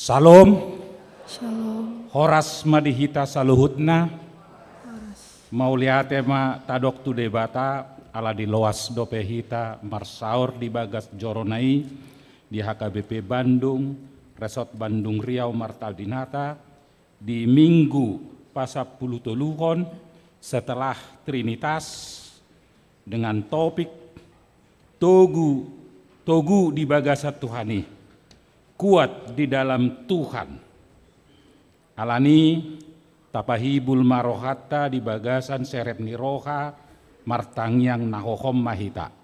Salam, Shalom. horas madihita saluhutna, mauliate ma tadok tu debata ala di loas dope hita marsaur di bagas joronai di HKBP Bandung, Resort Bandung Riau Martal Dinata di Minggu Pasapulu Toluhon setelah Trinitas dengan topik Togu di bagasa Tuhani, kuat di dalam Tuhan. Alani tapahibul marohata di bagasan seret niroha martangyang nahohom mahita.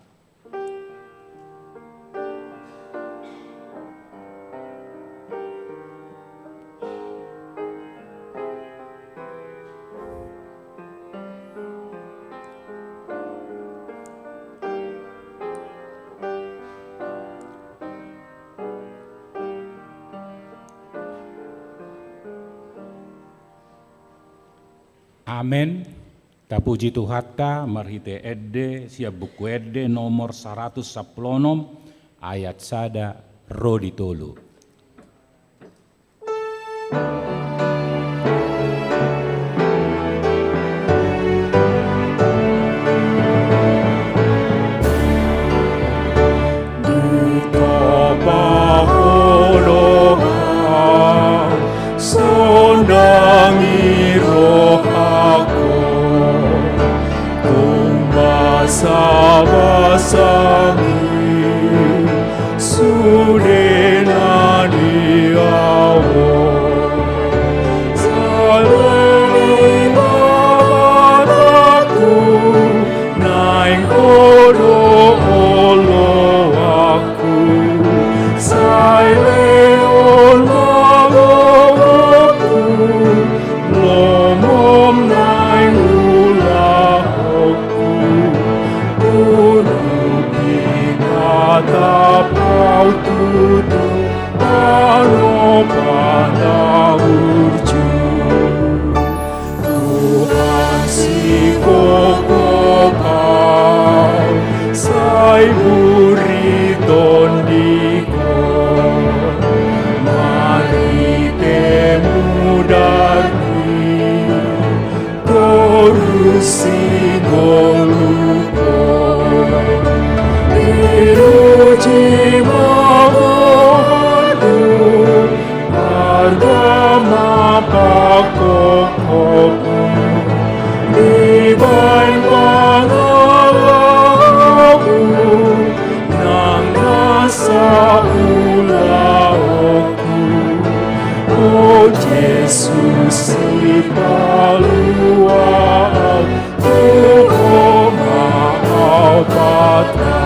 Amen. Tapuji Tuhata marhite edde siap buku edde nomor 110 ayat sada rodi tolu. Sabasami sudenani awon salani balaku naing kodo olo aku saileon malawaku lomom naing ulahoku Tapau tutu pano pada urju Tuhan si kokopau sai buri tondikon mari temudani torusi golukon Iruji mohonku Hargama pakokku Dibain pangalamu Nang nasa ulaoku Oh Yesus si paluan Tuhan maaf patah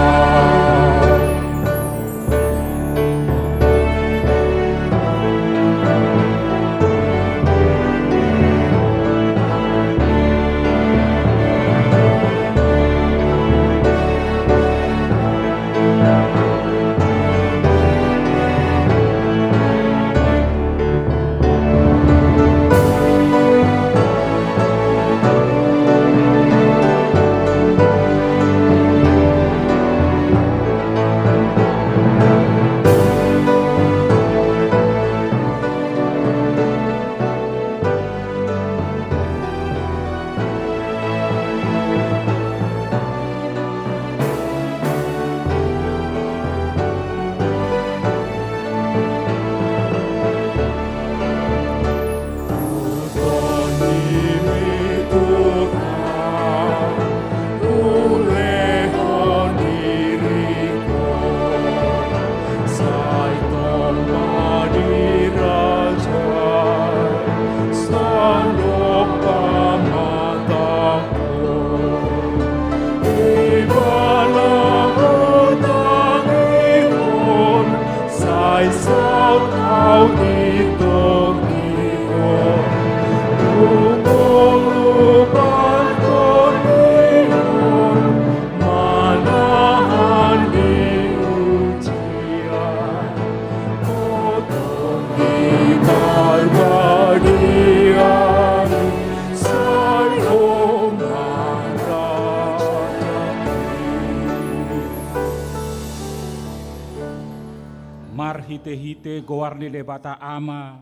Mar hite-hite gowarni debata ama,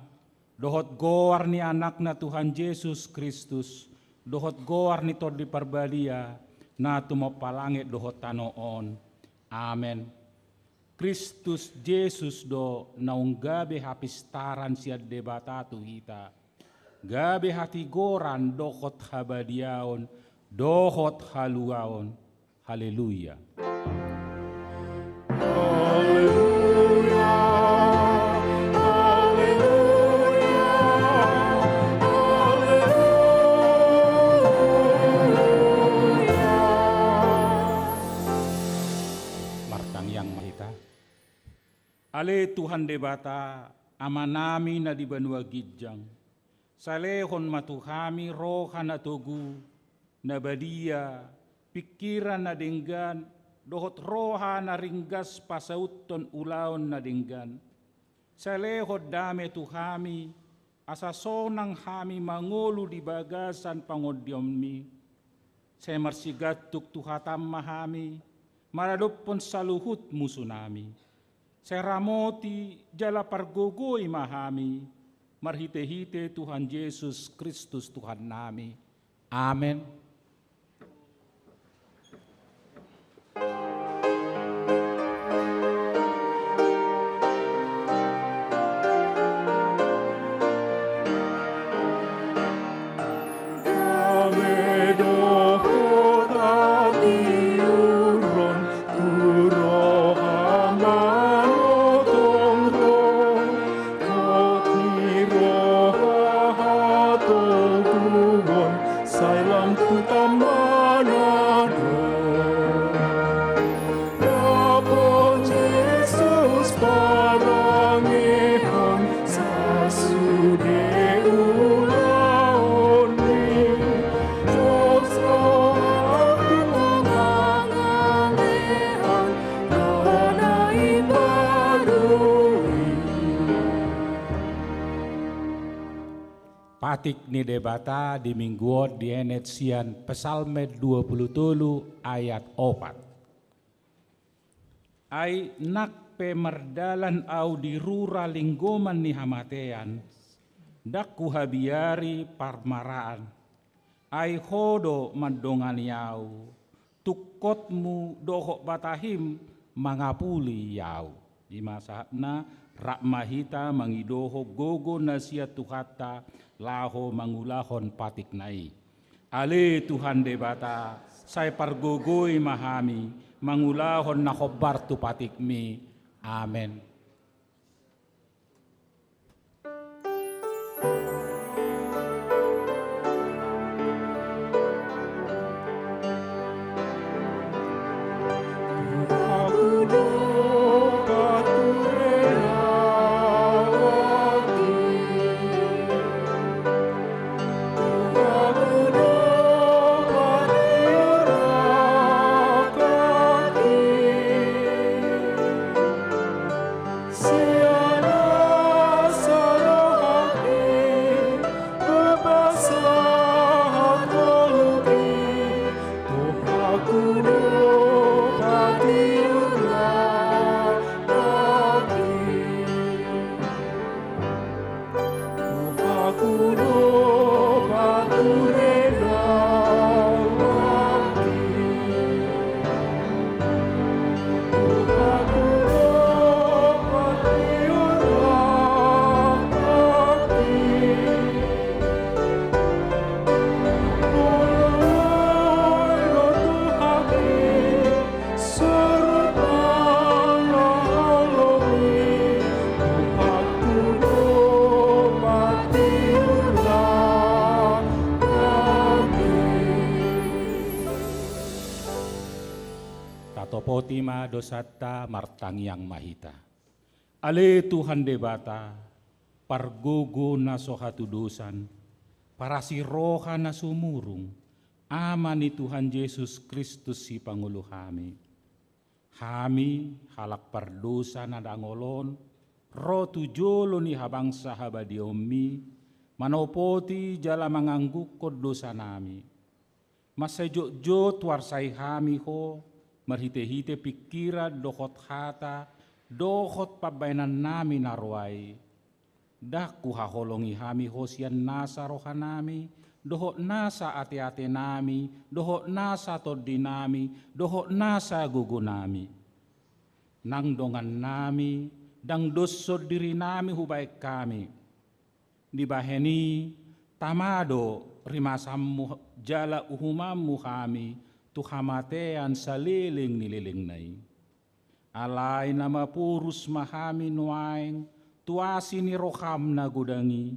dohot gowarni anakna Tuhan Yesus Kristus, dohot gowarni tod di parbalia, na tumapalangi dohot tanoon. Amen. Kristus Yesus do naung gabe hapistaran siad debata tu hita. Gabe hati goran dohot habadiaon, dohot haluaon. Haleluya. Ale Tuhan debata, amanami na di banua gidjang. Salehon matuhami roha na togu, na badia, pikiran na denggan, dohot roha na ringgas pasauton ulaon na denggan. Salehot dame tuhami, asasonang hami mangolu di bagasan pangodyommi. Semarsigatuk tuhatam mahami, maradopon saluhut musunami. Seramoti jala pargogoy mahami, marhite-hite Tuhan Yesus Kristus Tuhan nami. Amen. Patik ni debata di mingguot di enet sian Psalme 27 ayat 4. Ai nak pemerdalan au di rura linggoman ni hamatean, dak kuhabiari parmaraan. Ai hodo mandongan yau, tukotmu dohok batahim mangapuli yau. Di masa na rakmahita mangidoho gogo nasia tuhata laho mangulahon patik nai. Ale Tuhan debata, saya pargogoi mahami, mangulahon nakobar tu patik mi. Amen. Potima dosata martang yang mahita. Ale Tuhan debata, pargogo na sohatu dosan, parasi roha na sumurung, ama ni Tuhan Yesus Kristus si Pangulo hami. Hami halak pardosa na dangolon, ro tujolo ni habang sahabadiomi, manopoti jala manganggukod dosa nami. Masajo-jo tuarsay hami ho, marhite-hite pikiran dohot hata, dohot pabainan nami narway, daku haholongi hami hosian nasa rohanami, dohot nasa ate-ate nami, dohot nasa todi nami, dohot nasa gugu nami. Nang dongan nami, dang doso diri nami hubaik kami. Dibaheni tamado rimasammu jala uhumamu kami, tuhamatean saliling nililing nai. Alay nama purus mahami nuaing, tuasi ni roham na gudangi,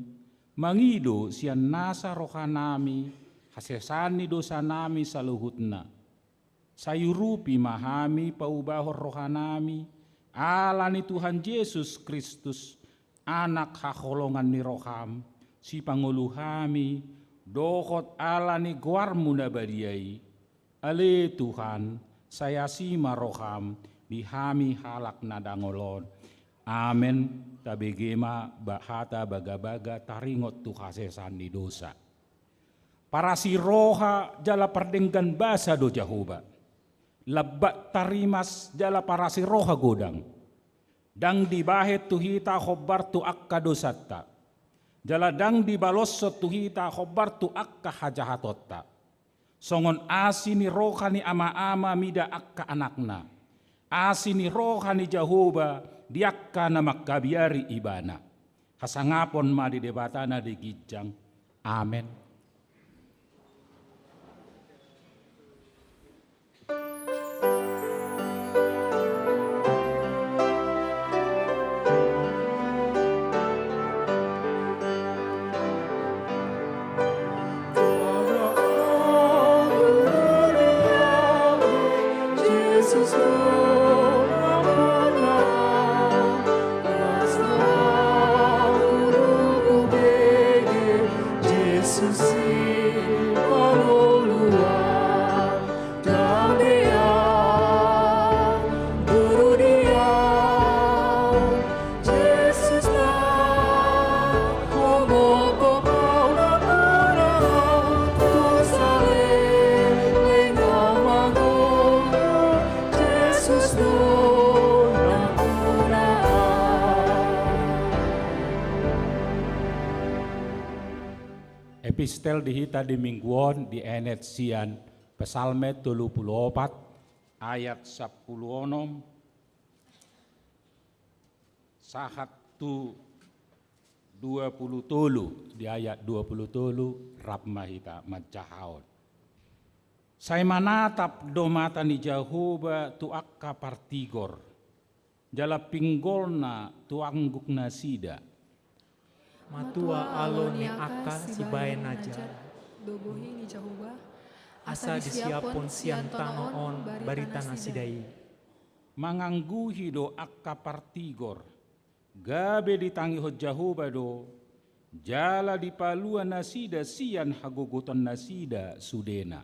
mangido sian nasa rohanami, hasesani dosa nami saluhutna. Sayurupi mahami paubahor rohanami, alani Tuhan Yesus Kristus, anak hakolongan ni roham, si panguluhami, dohot alani guarmu nabadiai, ale Tuhan, saya sima roham, bihami halak nadangolon. Amen. Tabegema bahata baga-baga taringot tu hasesan di dosa. Para si roha jala perdenggan basa do Jahoba. Lebat tarimas jala para si roha godang. Dang dibahet tuhita khobar tu akka dosatta. Jala dang dibalosso tuhita khobar tu akka hajahatotta. Songon asini roha ni ama-ama mida akka anakna. Asini roha ni Jahoba diakka na makabiari ibana. Hasangapon ma di debatana di gijang. Amen. Epistel dihita di mingguan di enet sian Pesalme 34 ayat 10 sahat tu 20 di ayat 20 rabmahita macahaon. Saya manatap domata ni Jahoba tu akka partigor jala pinggolna tu angguk nasida. Matua alo ni aka si baen aja. Dobohi ni Jahoba. Asa disiapon sian tanoon barita nasidai. Mangangguhi do akka partigor. Gabe ditangi ho Jahoba do. Jala dipaluan nasida sian hagugutan nasida sudena.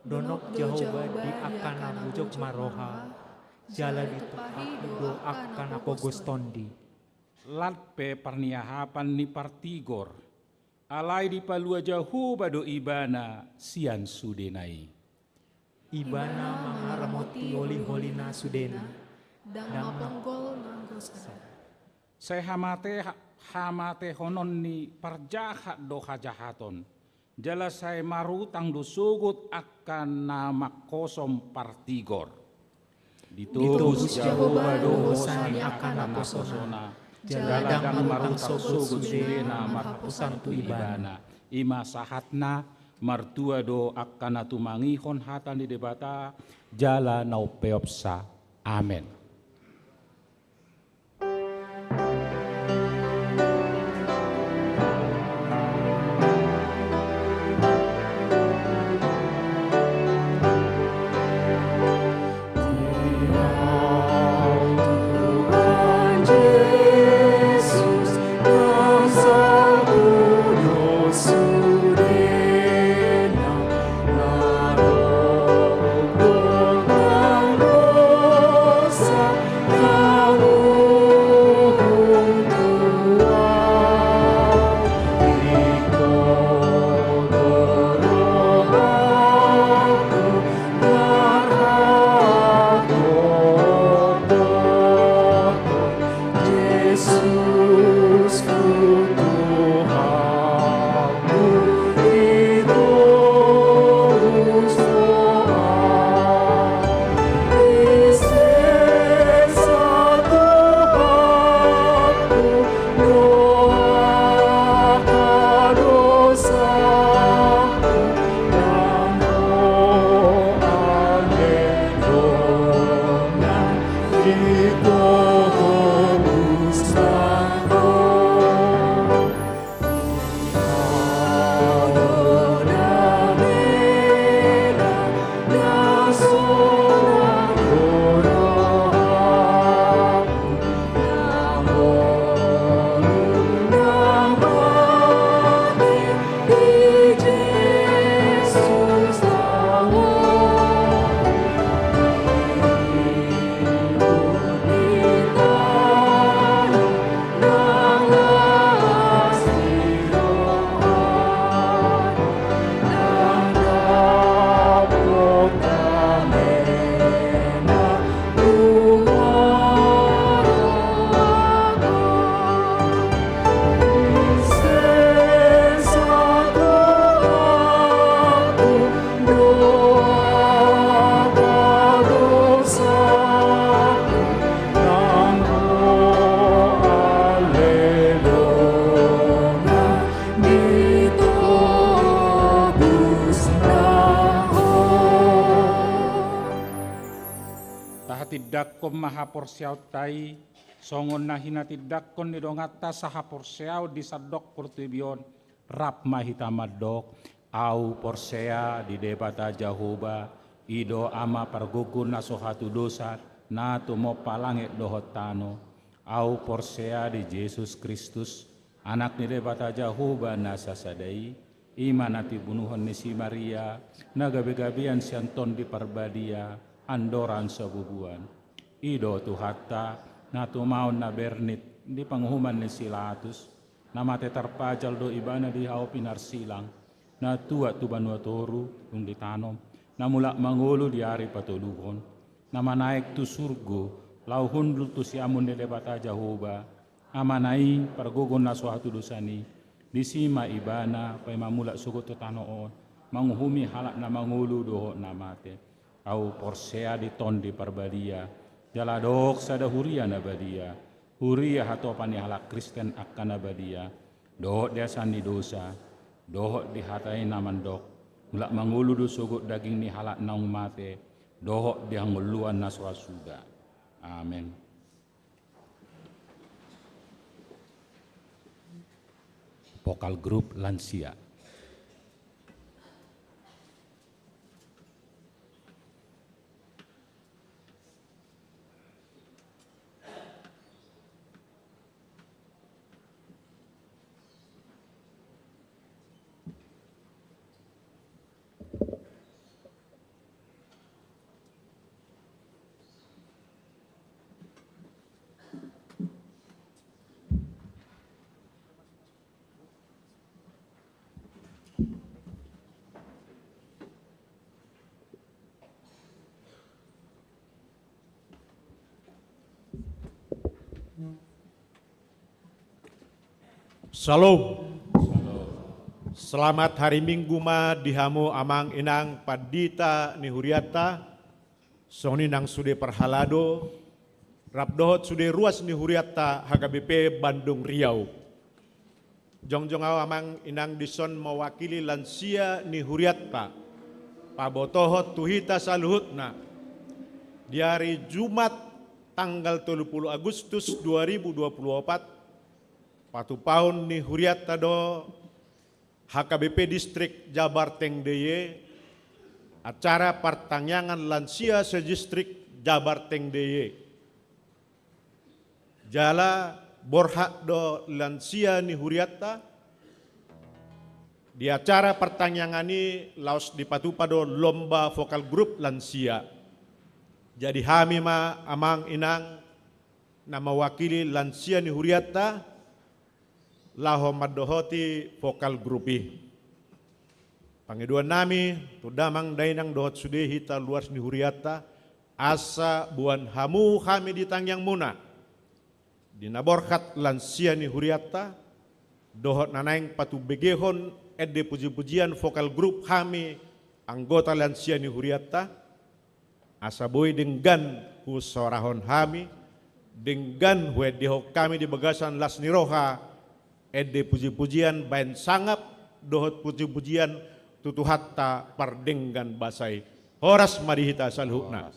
Donok Jahoba di akana bujok maroha. Jala ditepahi do akana pogostondi. Latpe parniahapan ni partigor, alai di palua Jahoba do ibana sian sudenai. Ibana mangaramoti holi-holina sudena, dan maponggol nanggosa. Saya hamate honon ni parjahat do hajahaton. Jala saya marutang do sugut akan nama kosom partigor. Ditubus Jahoba do hosani akan aposona. Jaladang marutang sugut sudena marhapusan tu ibana. Ima sahatna martua do akana tumangihon hatan di debata jala naupeopsa. Amen. Sa haporsiau tai songon na hinatidakkon ni dongata sa haporsiau di sadok portubion rap mahita madok au porsea di debata Jahoba ido ama pargugun na sohatu dosa na tumo palangit dohotano au porsea di Yesus Kristus anak ni debata Jahoba na sasadai iman ati bunuhon ni si Maria na gabi-gabian si Anton di Parbadia andoran sabubuan ido tuhatta na tumaon na bernit di panghuman ni Silatus na mate tarpajal do ibana di hao pinarsilang na tua tu banua toru yung ditanom na mula mangulo di ari patuluhon na manaik tu surgo lau hundul tu siamun ni debata Jahoba amanai pargogon na suatu dosani di sima ibana pay mamula sugot to tanoon manguhumi halak na mangulu doho na mate au porsea di ton di Parbadia jaladok sada huria na badia huria hato pani halak Kristen akan na badia doho dia sani dosa doho di hatai namandok mulak mangulu do sugot daging ni halak naung mate doho di hanguluan na swasuda amen. Vokal grup lansia. Shalom. Selamat hari Minggu ma dihamu amang inang padita ni huriata soni nang sude perhalado rapdohot sude ruas ni huriata HKBP Bandung Riau. Jongjong aw amang inang dison mewakili lansia ni huriata pabotohot tuhita saluhutna di hari Jumat tanggal 30 Agustus 2024 patu paun ni huriata do HKBP Distrik Jabar Teng DY acara pertanyaan lansia sedistrik Jabar Teng DY jala borhak do lansia ni huriata di acara pertanyaan ini laos dipatupa do lomba vokal grup lansia jadi hami ma amang inang na mewakili lansia ni huriata laho madohoti vokal grupi. Pangiduan nami tudamang dainang dohot sude hita luas ni huriata asa buan hamu kami ditangyang muna. Dinaborkat lansia ni huriata dohot nanaing patu begehon edde puji-pujian vokal grup kami anggota lansia ni huriata asa boy dengan kusorahon kami dengan wedeho kami di bagasan las niroha edde puji-pujian bain sangap dohot puji-pujian tutu hatta pardenggan basai horas marihita salhukna.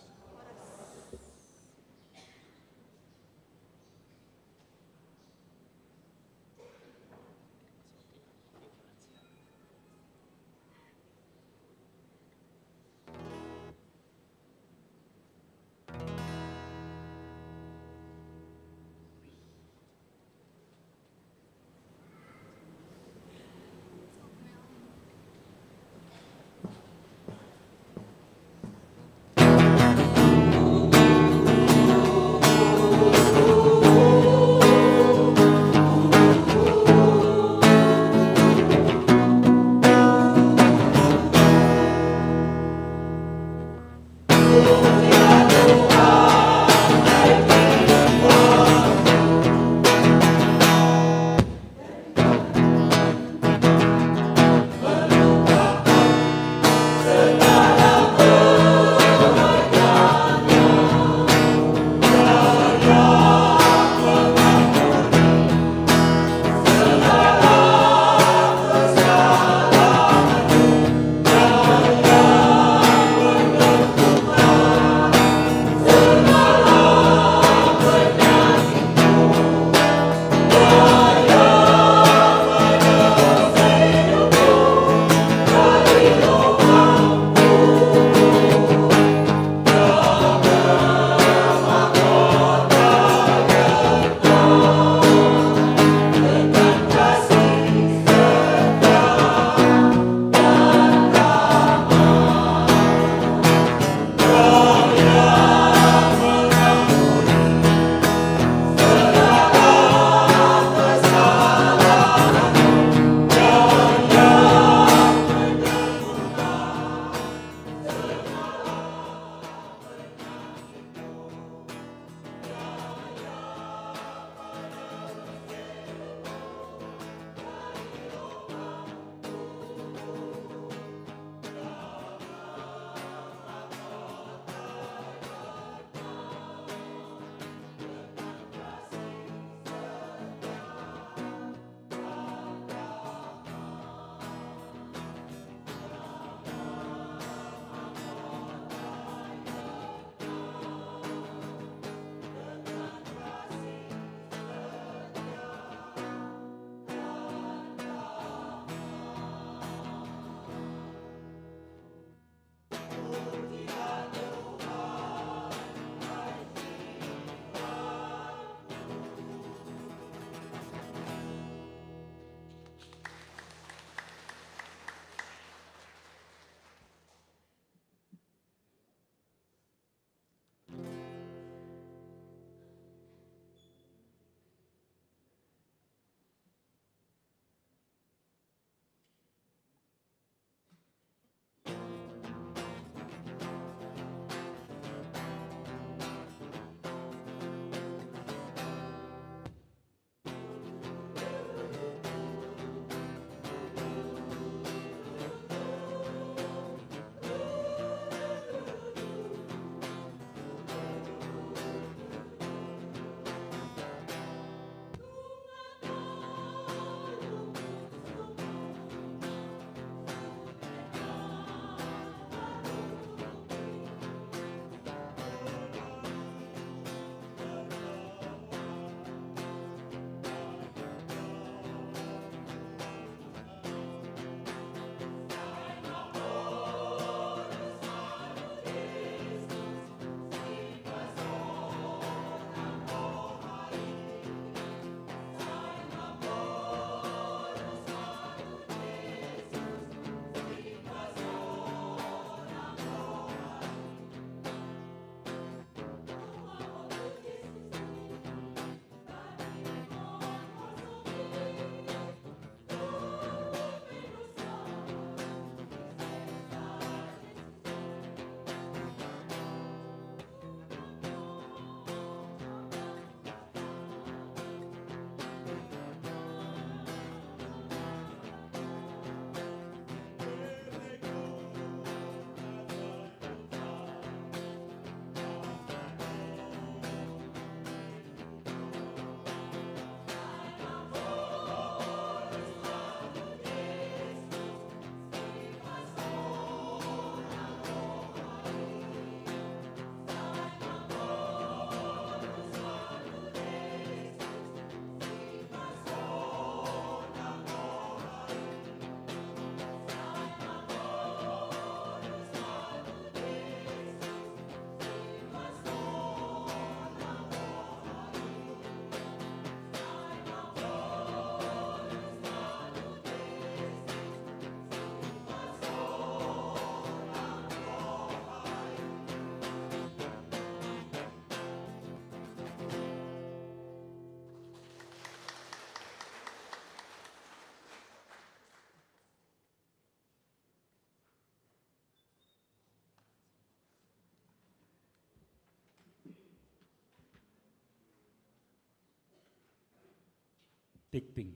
Tikting.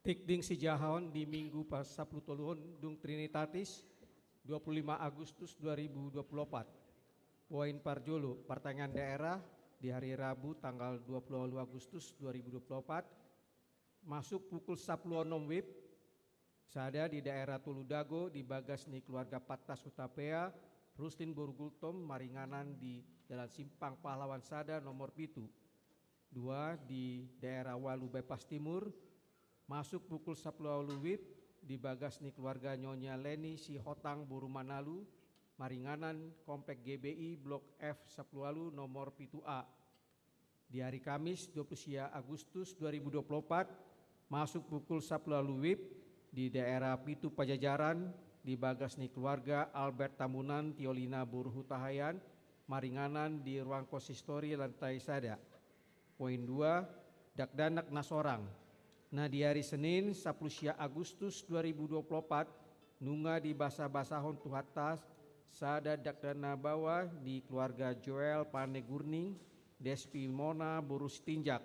Tikding si Jahon di Minggu pas 10 toluhun Dung Trinitatis 25 Agustus 2024. Poin Parjolo, pertanyaan daerah di hari Rabu tanggal 20 Agustus 2024 masuk pukul 10.06 WIB. Sada di daerah Tuludago di Bagasni keluarga Patas Utapea, Rustin Borgultom Maringanan di Jalan Simpang Pahlawan Sada nomor pitu. 2 di daerah Walu Bypass Timur masuk pukul 10 WIB di Bagasni keluarga Nyonya Leni Si Hotang Buru Manalu Maringanan Komplek GBI Blok F 10 nomor pitu A. Di hari Kamis 20 Agustus 2024 masuk pukul 10 WIB di daerah Pitu Pajajaran di Bagasni keluarga Albert Tamunan Tiolina Buru Hutahayan Maringanan di ruang konsistori lantai sada. Poin 2 Dakdanak Nasorang. Nah di hari Senin 10 Agustus 2024 nunga di basa-basahon tuhatas sada dakdana bawa di keluarga Joel Panegurning Despi Mona Burus Tinjak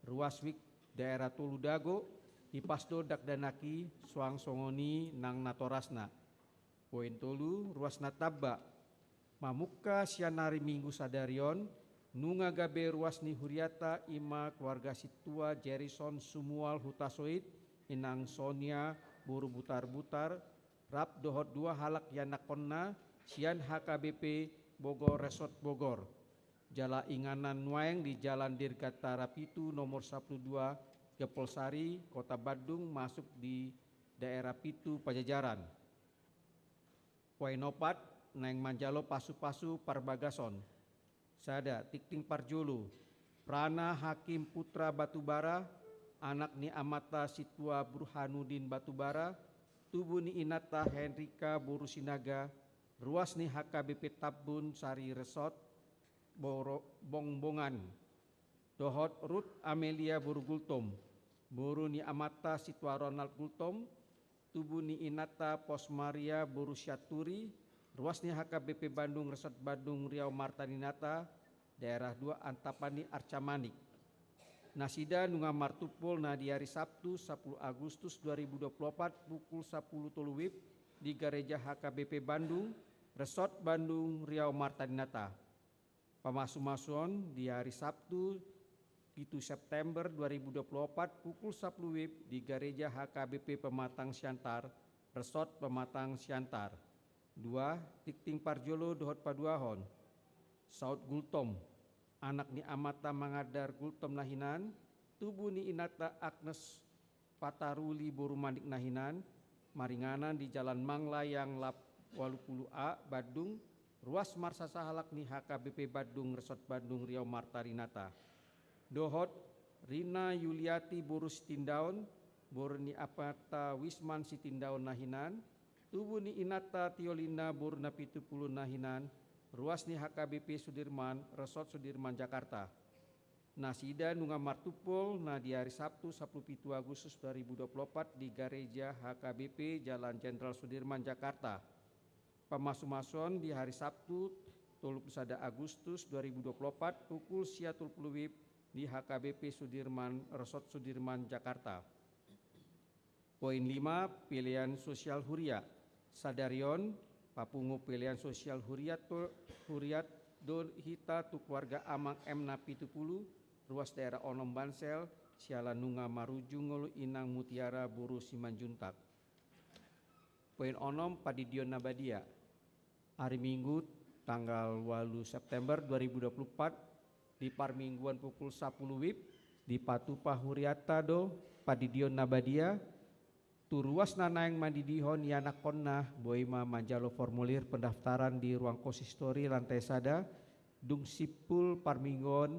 Ruaswik daerah Tuludago di pasdo dakdanaki Suang Songoni nang natorasna. Poin tolu ruasna tabba mamuka sianari Minggu sadarion nunga gabe ruasni huriata ima keluarga situa Jerison Sumual Hutasoid inang Sonia Buru Butar-Butar rap dohot 2 halak yanak konna sian HKBP Bogor Resort Bogor. Jala Inganan Nuaeng di Jalan Dirgata Rapitu nomor 12 Gepolsari Kota Bandung masuk di daerah Pitu Pajajaran. Poin 4 Neng Manjalo Pasu-Pasu Parbagason. Sada Tikting Parjolo Prana Hakim Putra Batubara anak ni Amata Situa Burhanuddin Batubara tubuh ni Inata Henrika Borusinaga ruas ni HKBP Tabun Sari Resort Bongbongan. Dohot Ruth Amelia Burgultom Buru ni Amata Situa Ronald Gultom tubuh ni Inata Posmaria Borusyaturi ruas ni HKBP Bandung Resort Bandung Riau Martaninata daerah 2 Antapani Arcamanik. Nasida nunga martupul na di hari Sabtu 10 Agustus 2024 pukul 10 WIB di Gereja HKBP Bandung Resort Bandung Riau Martaninata. Pamasu-masuan di hari Sabtu 1 September 2024 pukul 10 WIB di Gereja HKBP Pematang Siantar Resort Pematang Siantar. 2 Tikting Parjolo Dohot Paduahon Saud Gultom anak ni Amata Mangadar Gultom Nahinan tubuh ni Inata Agnes Pataruli Borumandik Nahinan Maringanan di Jalan Manglayang Lap 80A Bandung ruas Marsa Sahalak ni HKBP Bandung Resort Bandung Riau Martarinata. Dohot Rina Yuliati Borus Tindaun Borni Apata Wisman Sitindaun Nahinan tubuh ni Inata Tiolina Borna Pitupulu Nahinan ruas ni HKBP Sudirman Resort Sudirman Jakarta. Nasida nunga martupul na di hari Sabtu 17 Agustus 2024 di Gereja HKBP Jalan Jenderal Sudirman Jakarta. Pemasu-masuan di hari Sabtu 31 Agustus 2024 pukul 10 WIB di HKBP Sudirman Resort Sudirman Jakarta. Poin 5 pilihan sosial huria. Sadarion Papungu pilihan sosial huriat do hita tu keluarga Amang M Napitupulu ruas daerah Onom Bansel Siala Nunga Marujung Ngolu Inang Mutiara Buru Simanjuntak. Poin onom Padidion Nabadia hari Minggu tanggal 8 September 2024 di Parmingguan pukul 10 WIB di Patupa Huriata do Padidion Nabadia turuas nanaeng mandidihon yanak konna boima manjalo formulir pendaftaran di ruang konsistori lantai sada dung sipul Parminggon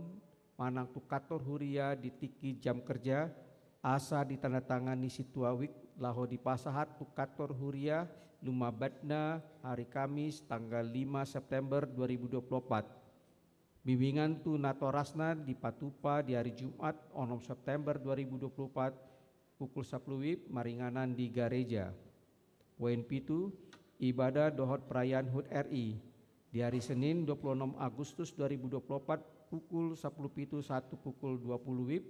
manang tukator huria di tiki jam kerja asa ditandatangani situawik laho di pasahat tukator huria lumabadna hari Kamis tanggal 5 September 2024. Bimbingan tu natorasna di Patupa di hari Jumat 6 September 2024 pukul 10 WIB Maringanan di Gereja. Poin pitu ibadah dohot perayaan HUT RI di hari Senin 26 Agustus 2024 pukul 10.01 pukul 20 WIB,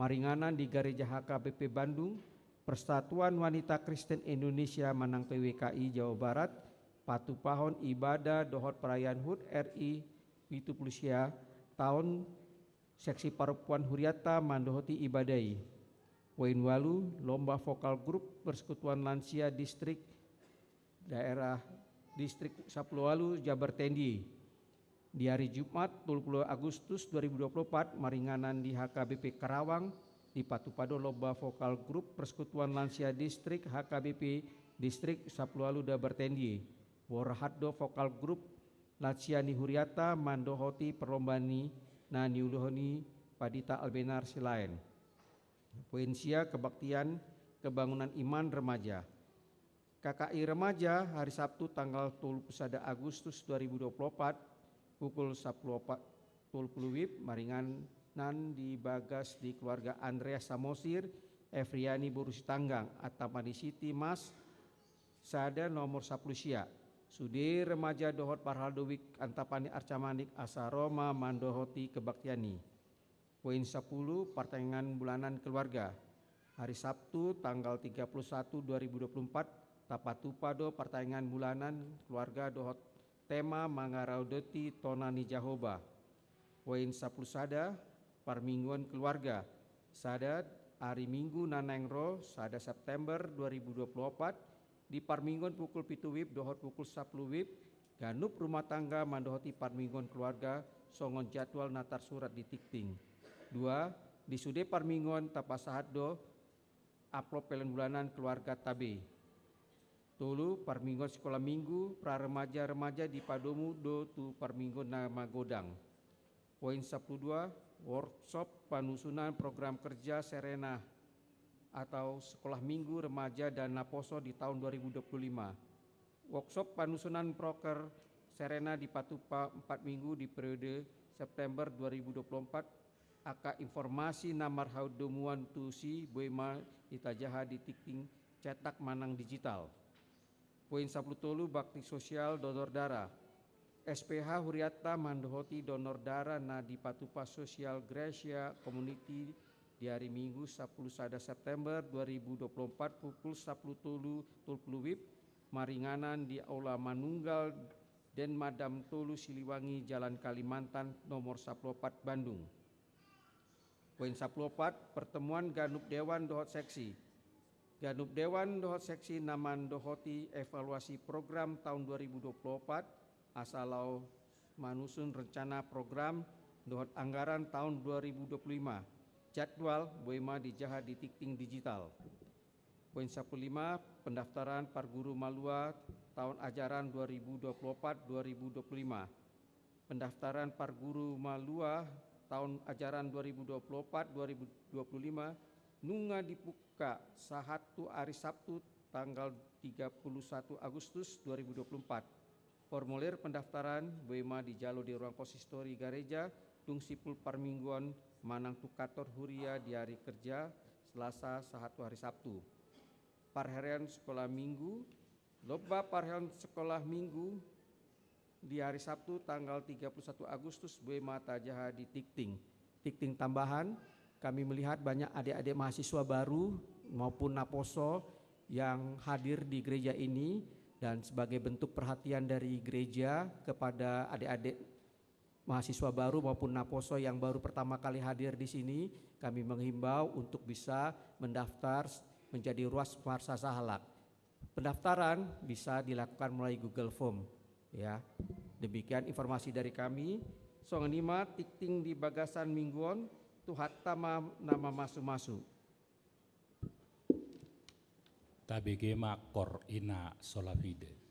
maringanan di Gereja HKBP Bandung, Persatuan Wanita Kristen Indonesia Manang PWKI Jawa Barat, patu pahon ibadah dohot perayaan HUT RI Pitu Pulusia tahun seksi Parupuan Huriata Mandohoti Ibadai. Poin walu, lomba vokal grup Persekutuan Lansia Distrik Daerah Distrik Sapulualu Jabar Tendi. Di hari Jumat 20 Agustus 2024 maringanan di HKBP Karawang di Patupado lomba vokal grup Persekutuan Lansia Distrik HKBP Distrik Sapulualu Jabar Tendi. Warhaddo vokal grup Lansia Nihuriata Mandohoti Perlombani na Niuluhoni Padita Albenar Silain. Poin sia kebaktian kebangunan iman remaja. KKI Remaja hari Sabtu tanggal 21 Agustus 2024 pukul 10.20 WIB maringanan dibagas di keluarga Andreas Samosir, Efriani Burusitanggang, Atamani Siti Mas, Sada nomor 10 sia. Sudi remaja dohot Parhaldowik Antapani Arcamanik Asaroma Mandohoti Kebaktiani. Poin 10 pertengahan bulanan keluarga. Hari Sabtu tanggal 31 2024 Tapatupado pertengahan bulanan keluarga dohot tema Mangaraudoti Tonani Jahoba. Poin 10 sada permingguan keluarga. Sada hari Minggu Nanengro sada September 2024 di Parminggon pukul 7 WIB dohot pukul 10 WIB ganup rumah tangga mandohoti Parminggon keluarga songon jadwal natar surat di Tikting. 2. Di Sude Parminggon Tapasahado upload pelen bulanan keluarga Tabe. Tolu Parminggon sekolah minggu pra remaja di Padomu do tu Parminggon nama Godang. Poin 12 workshop panusunan program kerja Serena atau sekolah minggu remaja dan Naposo di tahun 2025. Workshop panusunan proker Serena di Patupa 4 minggu di periode September 2024 aka informasi namar haudomuan tusi boema itajaha di Tikting cetak manang digital. Poin 10 bakti sosial donor darah. SPH Huriata Mandohoti donor darah na di Patupa Sosial Gracia Community di hari Minggu 10 September 2024 pukul 10.30 WIB maringanan di Aula Manunggal Den Madam Tolu Siliwangi Jalan Kalimantan nomor 14 Bandung. Poin 14 pertemuan Ganup Dewan Dohot Seksi. Ganup Dewan Dohot Seksi Naman Dohoti evaluasi program tahun 2024 asalau manusun rencana program dohot anggaran tahun 2025. Jadwal boema dijaha di Tikting digital. Poin 15 pendaftaran Parguru Malua tahun ajaran 2024-2025. Pendaftaran Parguru Malua tahun ajaran 2024-2025 nunga dibuka sahatu hari Sabtu tanggal 31 Agustus 2024. Formulir pendaftaran boema di jalo di ruang konsistori Gareja Dung Sipul Parmingguan Manang Tukator Huria di hari kerja Selasa sahatu hari Sabtu. Parharian sekolah minggu lomba parharian sekolah minggu di hari Sabtu tanggal 31 Agustus boema tajaha di Tikting. Tikting tambahan kami melihat banyak adik-adik mahasiswa baru maupun Naposo yang hadir di gereja ini dan sebagai bentuk perhatian dari gereja kepada adik-adik mahasiswa baru maupun Naposo yang baru pertama kali hadir di sini, kami menghimbau untuk bisa mendaftar menjadi Ruas Marsa Sahalak. Pendaftaran bisa dilakukan melalui Google Form. Ya, demikian informasi dari kami. Songenima Tikting di Bagasan Mingguon. Tuhatama nama masu-masu. Tabegema kor ina solavide.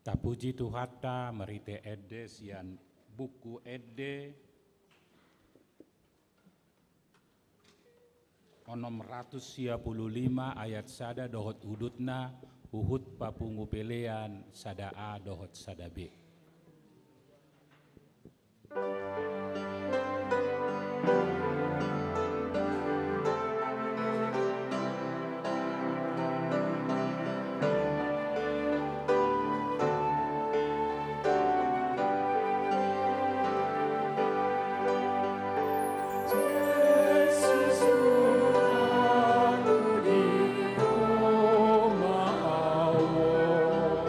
Tapuji Tuhata merite ede sian buku ede onom 155 ayat sada dohot hudutna uhut papungu pelean sada A dohot sada B. Yesus Tuhanku di rumah Allah,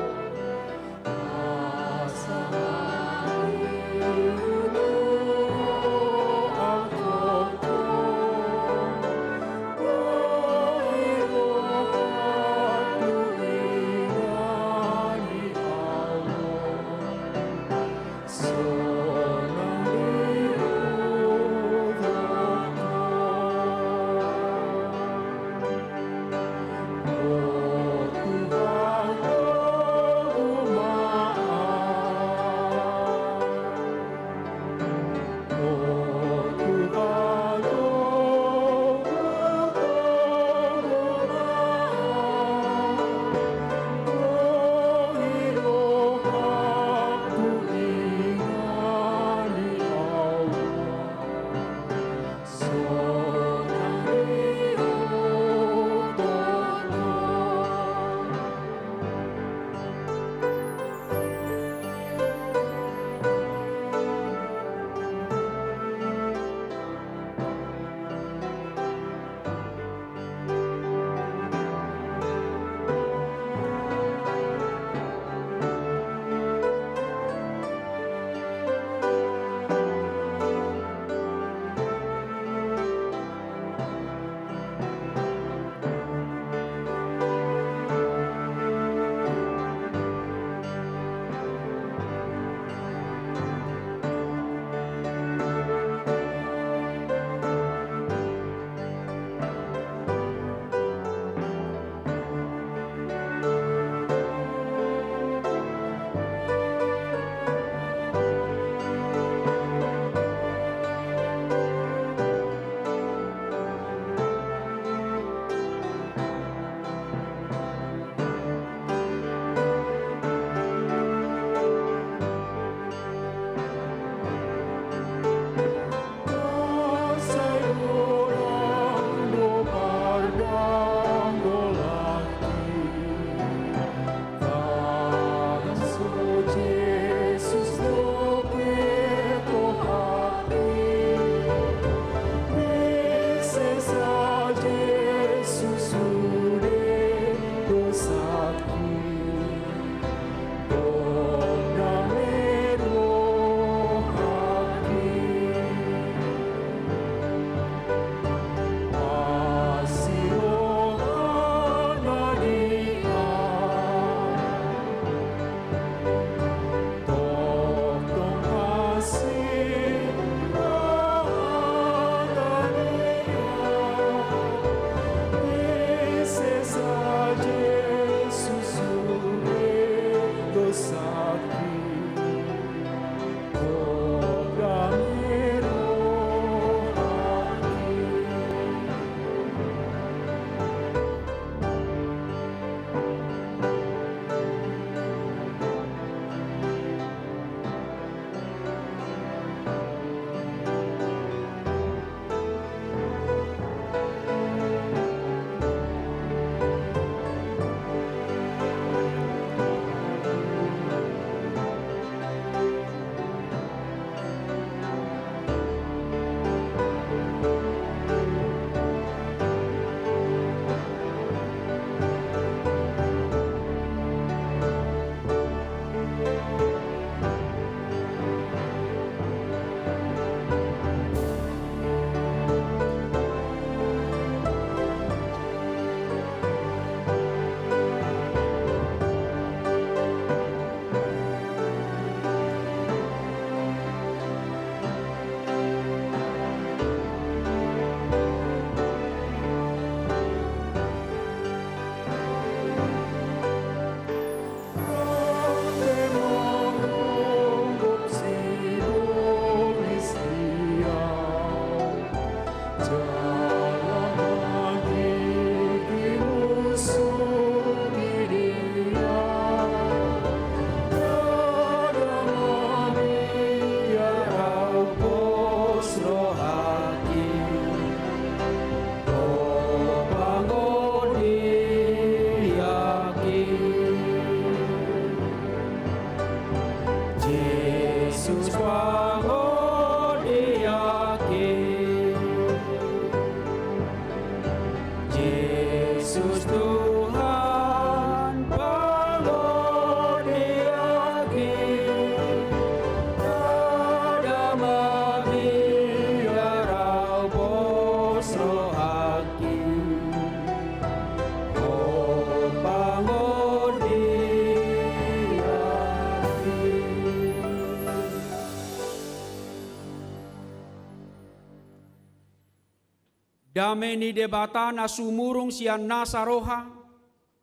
Dame ni debata na sumurong siya nasaroha,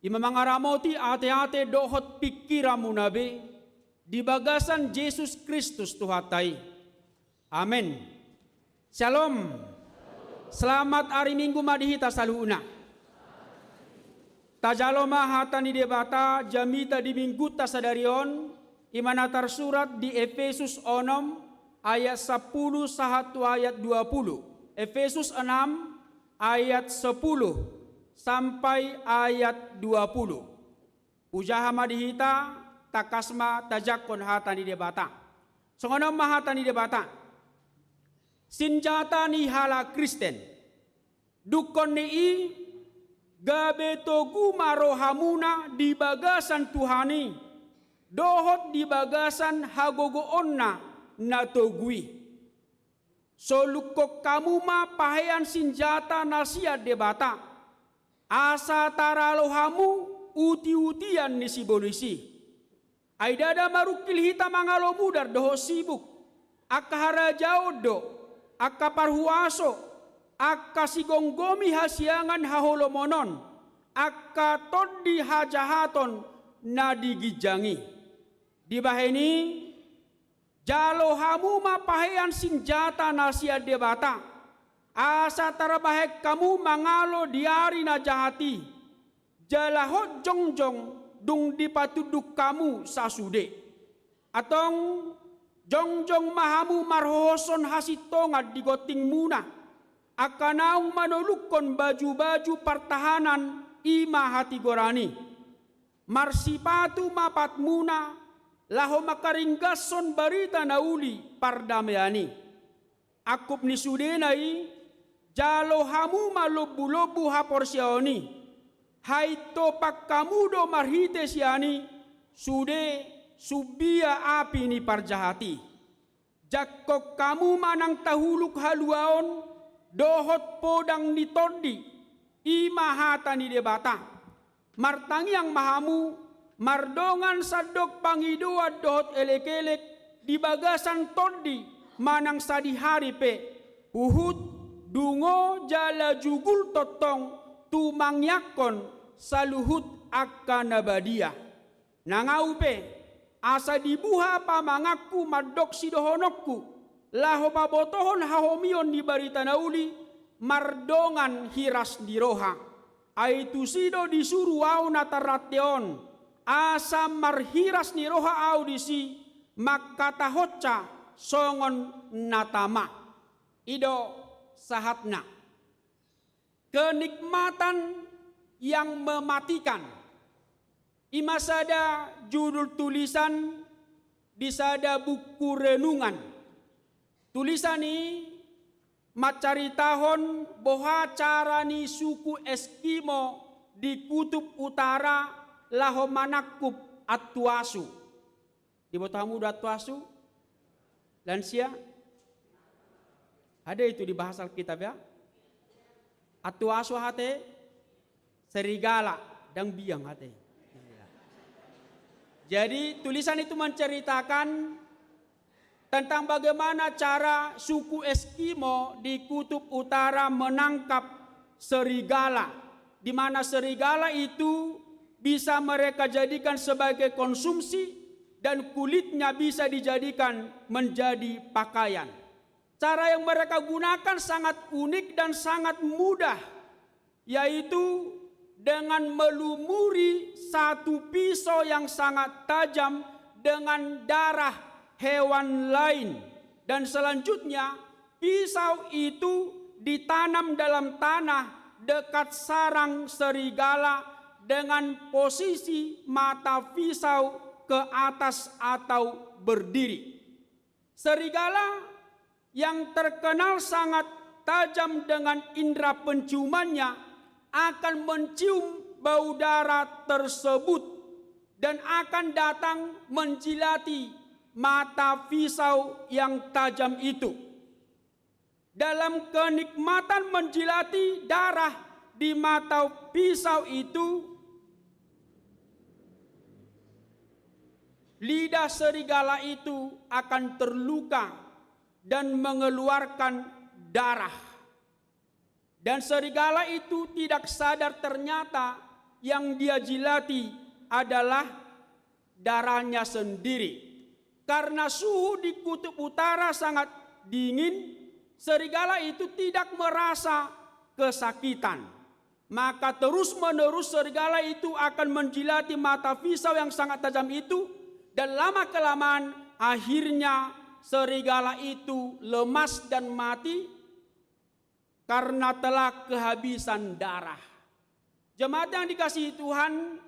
imamangaramoti ate-ate dohot pikiramu nabe, di bagasan Jesus Kristus Tuhatay. Amen. Shalom. Selamat hari Minggu madihita saluna. Tajaloma hata ni debata jamita di mingguta sadarion, imanatar surat di Efesus 6 ayat 10 sahatu ayat 20. Efesus 6 ayat 10 sampai ayat 20. Ujaha madihita takasma tajakon hata ni debata. Songonom mahata ni debata. Sinjata ni hala Kristen. Dukon ni gabe togu marohamuna di bagasan Tuhani. Dohot di bagasan hagogoonna na togui. Solukok kamu ma pahean sinjata nasia debata. Asa taralohamu uti-utian ni si bonisi. Aidada marukil hita mangalo mudar doho sibuk. Akahara jaudo. Aka parhuaso. Aka sigonggomi hasiangan haholomonon. Aka todi hajahaton na digijangi. Di baheni jalo hamu mapahean sinjata nasia debata. Asa tarabahek kamu mangalo diari na jahati. Jalahot jongjong dung dipatuduk kamu sasude. Atong jongjong mahamu marhoson hasitongat digoting muna. Akanaung manulukon baju-baju pertahanan ima hati gorani. Marsipatu mapat muna. Laho makaringgason barita nauli pardamyani. Akup ni sudenai jalo hamu malobu-lobu haporsioni. Hai topak kamudo marhite siani sude subia api ni parjahati. Jakok kamu manang tahuluk haluaon dohot podang ni todi imahata ni debata. Martangi yang mahamu mardongan sadok pangidua dohot elek-elek di bagasan todi manang sadi hari pe uhud dungo jala jugul totong tumangyakon saluhut akanabadia nangau pe asa dibuha pamangaku madok sidohonokku laho pabotohon hahomion di barita nauli mardongan hiras diroha aitu sido disuruh au natarateon asa marhiras ni roha audisi makata hoca songon natama ido sahatna kenikmatan yang mematikan imasada judul tulisan disada buku renungan tulisan ini macaritahon boha carani suku Eskimo di kutub utara laho manakup atuasu. Di botamu udah atuasu? Lansia? Ada itu di bahasa Alkitab ya? Atuasu hate serigala dan biang hate. Jadi tulisan itu menceritakan tentang bagaimana cara suku Eskimo di kutub utara menangkap serigala. Di mana serigala itu bisa mereka jadikan sebagai konsumsi dan kulitnya bisa dijadikan menjadi pakaian. Cara yang mereka gunakan sangat unik dan sangat mudah, yaitu dengan melumuri satu pisau yang sangat tajam dengan darah hewan lain. Dan selanjutnya pisau itu ditanam dalam tanah dekat sarang serigala dengan posisi mata pisau ke atas atau berdiri. Serigala yang terkenal sangat tajam dengan indera penciumannya akan mencium bau darah tersebut dan akan datang menjilati mata pisau yang tajam itu. Dalam kenikmatan menjilati darah di mata pisau itu, lidah serigala itu akan terluka dan mengeluarkan darah. Dan serigala itu tidak sadar ternyata yang dia jilati adalah darahnya sendiri. Karena suhu di kutub utara sangat dingin, serigala itu tidak merasa kesakitan. Maka terus-menerus serigala itu akan menjilati mata pisau yang sangat tajam itu, dan lama-kelamaan akhirnya serigala itu lemas dan mati karena telah kehabisan darah. Jemaat yang dikasihi Tuhan,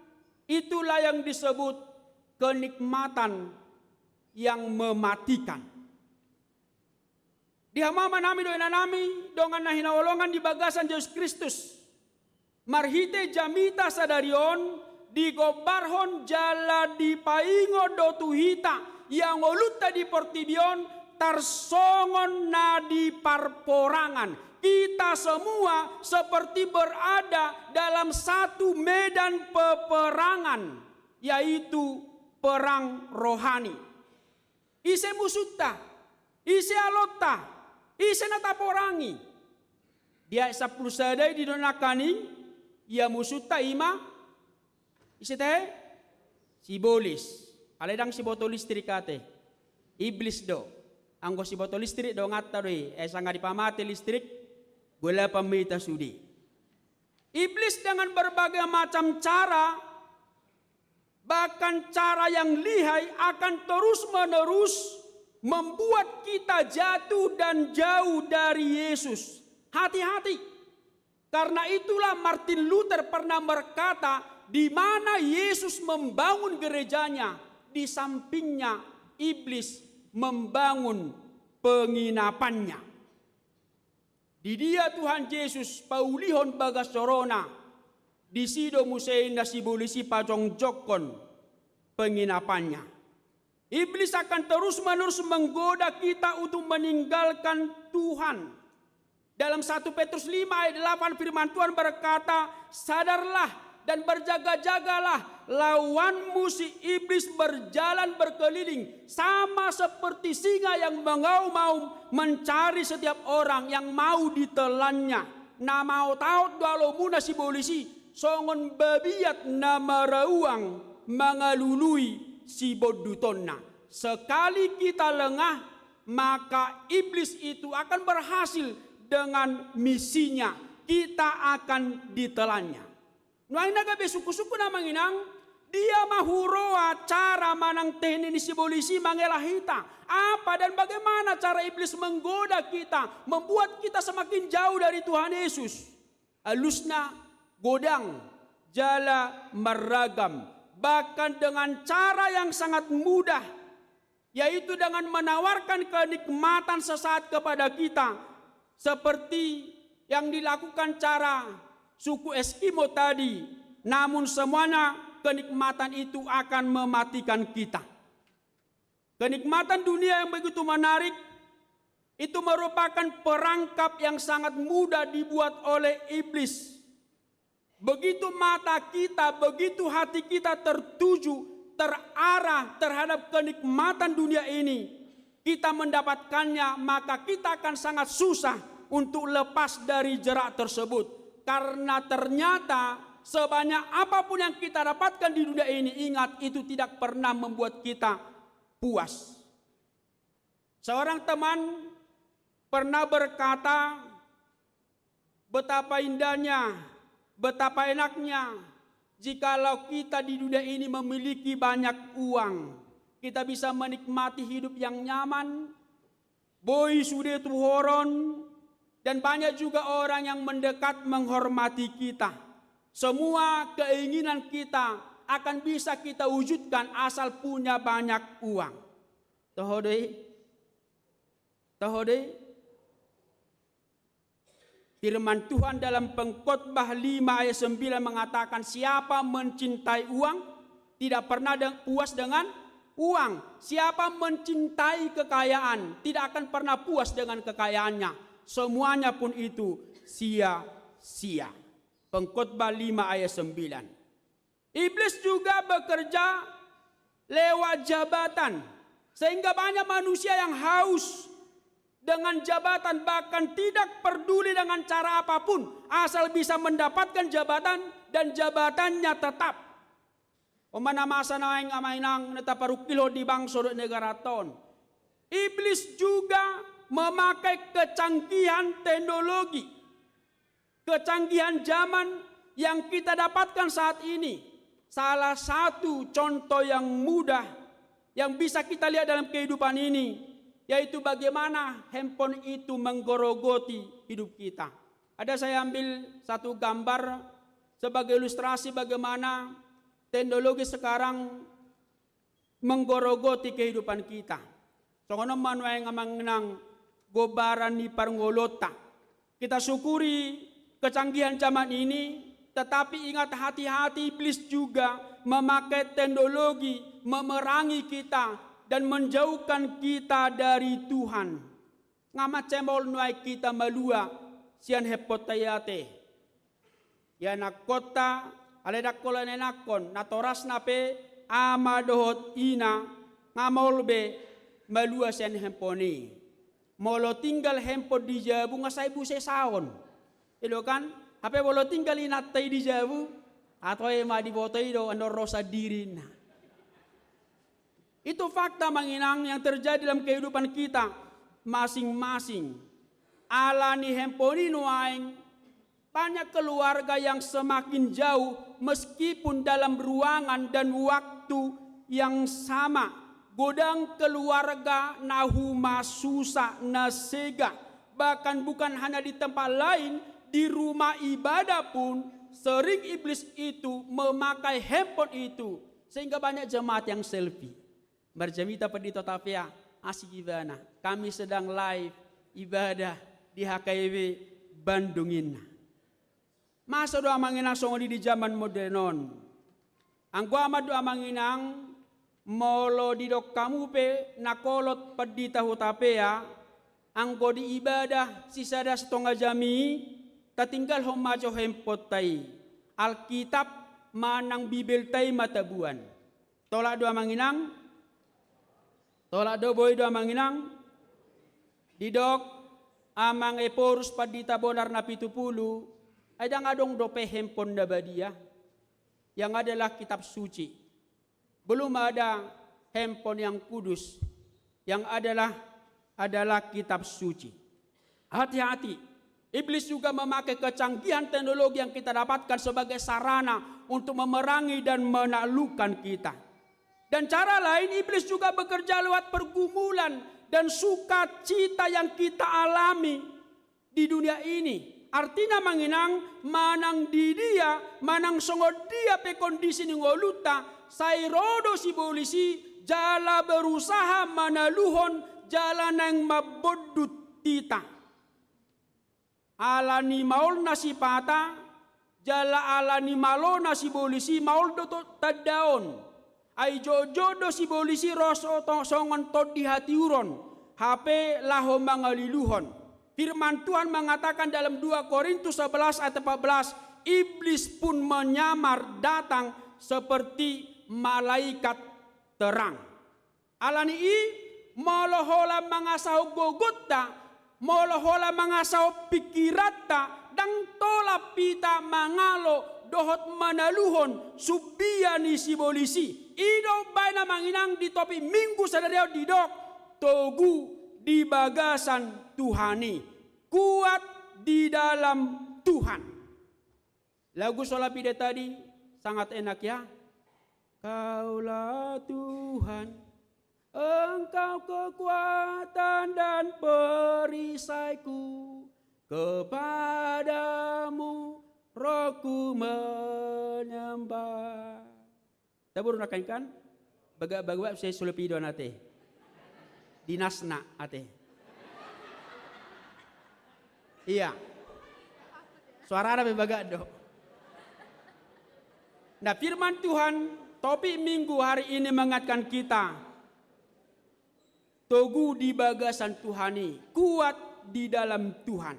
itulah yang disebut kenikmatan yang mematikan. Di hamaman nami doa nami dongan nahina olongan di bagasan Yesus Kristus. Marhite jamita sadarion di gobarhon jala di paingo do tuhita yang oluta di portibion tarsongon na di parporangan. Kita semua seperti berada dalam satu medan peperangan, yaitu perang rohani. Ise musuta, ise alota, ise nataporangi. Dia 10 sadai di donakani, ya musuta ima, ise teh, si bolis. Aledang si botol listrik kate, iblis do. Anggo si botol listrik do ngata doi, sangga dipamati listrik, gula pamita sudi. Iblis dengan berbagai macam cara, bahkan cara yang lihai akan terus-menerus membuat kita jatuh dan jauh dari Yesus. Hati-hati. Karena itulah Martin Luther pernah berkata, di mana Yesus membangun gerejanya, di sampingnya iblis membangun penginapannya. Di dia Tuhan Yesus paulihon bagas corona, di sido musein nasi bolisi pajong jokon penginapannya. Iblis akan terus-menerus menggoda kita untuk meninggalkan Tuhan. Dalam 1 Petrus 5 ayat 8 firman Tuhan berkata, sadarlah dan berjaga-jagalah, lawanmu si iblis berjalan berkeliling sama seperti singa yang mengaum-ngaum mencari setiap orang yang mau ditelannya. Na mau tahu dalo muna si polisi songon babiat nama rauang mengalului si bodutonna. Sekali kita lengah, maka iblis itu akan berhasil dengan misinya. Kita akan ditelannya. Nuang naga besuku-suku na manginang, dia mahuroa cara manang teknik si polisi mangelahita. Apa dan bagaimana cara iblis menggoda kita, membuat kita semakin jauh dari Tuhan Yesus. Alusna godang, jala meragam, bahkan dengan cara yang sangat mudah, yaitu dengan menawarkan kenikmatan sesaat kepada kita, seperti yang dilakukan cara suku Eskimo tadi. Namun semuanya kenikmatan itu akan mematikan kita. Kenikmatan dunia yang begitu menarik itu merupakan perangkap yang sangat mudah dibuat oleh iblis. Begitu mata kita, begitu hati kita tertuju, terarah terhadap kenikmatan dunia ini, kita mendapatkannya, maka kita akan sangat susah untuk lepas dari jerat tersebut. Karena ternyata sebanyak apapun yang kita dapatkan di dunia ini, ingat itu tidak pernah membuat kita puas. Seorang teman pernah berkata, betapa indahnya, betapa enaknya jikalau kita di dunia ini memiliki banyak uang. Kita bisa menikmati hidup yang nyaman, boy sudah tuhoron, dan banyak juga orang yang mendekat menghormati kita. Semua keinginan kita akan bisa kita wujudkan asal punya banyak uang. Tohode. Firman Tuhan dalam Pengkhotbah 5 ayat 9 mengatakan, siapa mencintai uang tidak pernah puas dengan uang. Siapa mencintai kekayaan tidak akan pernah puas dengan kekayaannya. Semuanya pun itu sia-sia. Pengkhotbah 5 ayat 9. Iblis juga bekerja lewat jabatan. Sehingga banyak manusia yang haus dengan jabatan, bahkan tidak peduli dengan cara apapun, asal bisa mendapatkan jabatan dan jabatannya tetap. Umana masa naing amainang netaparukilo di bangsa negara ton. Iblis juga memakai kecanggihan teknologi, kecanggihan zaman yang kita dapatkan saat ini. Salah satu contoh yang mudah yang bisa kita lihat dalam kehidupan ini, yaitu bagaimana handphone itu menggerogoti hidup kita. Ada saya ambil satu gambar sebagai ilustrasi bagaimana teknologi sekarang menggerogoti kehidupan kita. Soalnya manuai ngamangnang gobaran ni parngolota. Kita syukuri kecanggihan zaman ini, tetapi ingat hati-hati, iblis juga memakai teknologi memerangi kita dan menjauhkan kita dari Tuhan. Ngamat cemol nuai kita malua sian hepotayate. Ya nakota aledak kola nenakon natoras nape ama dohot ina ngamol be malua sian hemponi. Molo tinggal hempot di jabu ngasai buse saon. Ilo kan, hape molo tinggal inatai di jabu atau ema di botoi do andor rosa dirina. Itu fakta manginang yang terjadi dalam kehidupan kita masing-masing. Alani hemponi nuaing banyak keluarga yang semakin jauh meskipun dalam ruangan dan waktu yang sama. Godang keluarga nahuma susah nasega. Bahkan bukan hanya di tempat lain, di rumah ibadah pun sering iblis itu memakai handphone itu. Sehingga banyak jemaat yang selfie. Berjamita pedito tapia asik ibana. Kami sedang live ibadah di HKIW Bandungin. Masa doa manginang songoli di zaman modernon. Ang gua doa manginang molo di dok kamu pe nakolot pedita hutapea. Ang di ibadah sisada setengah jami tatinggal homajo hempot tai. Alkitab manang bibel tai matabuan. Tolak doa manginang. Tolak do boy do amanginang didok amang eporus padita bonar na 70 ada ngadong dope handphone na badia yang adalah kitab suci. Belum ada handphone yang kudus yang adalah kitab suci. Hati-hati, iblis juga memakai kecanggihan teknologi yang kita dapatkan sebagai sarana untuk memerangi dan menaklukkan kita. Dan cara lain iblis juga bekerja lewat pergumulan dan sukacita yang kita alami di dunia ini. Artinya manginang manang di dia, manang songod dia pe kondisi ni ngoluta, sairodo si polisi jala berusaha manaluhon jalan yang mabodut tita. Alani maul nasi pata, jala alani malo nasi polisi maul do tadaon. Ai jojo si polisi roso songon tot di hati uron. HP laho mangaliluhon. Firman Tuhan mengatakan dalam 2 Korintus 11 ayat 14. Iblis pun menyamar datang seperti malaikat terang. Alani i molohola mangasau gogota. Molohola mangasau pikirata. Dan tolap pita mangalo dohot manaluhon subiani si polisi. Idok baina manginang di topi minggu sadareo didok togu di bagasan Tuhani, kuat di dalam Tuhan. Lagu Solapide tadi sangat enak ya. Kaulah Tuhan, Engkau kekuatan dan perisaiku, kepadamu rohku menyembah. Tabur nakainkan baga-baga saya sulapido nate. Dinasna ate. Iya. Suara ada baga do. Nah, firman Tuhan topik minggu hari ini mengingatkan kita. Togu di bagasan Tuhani, kuat di dalam Tuhan.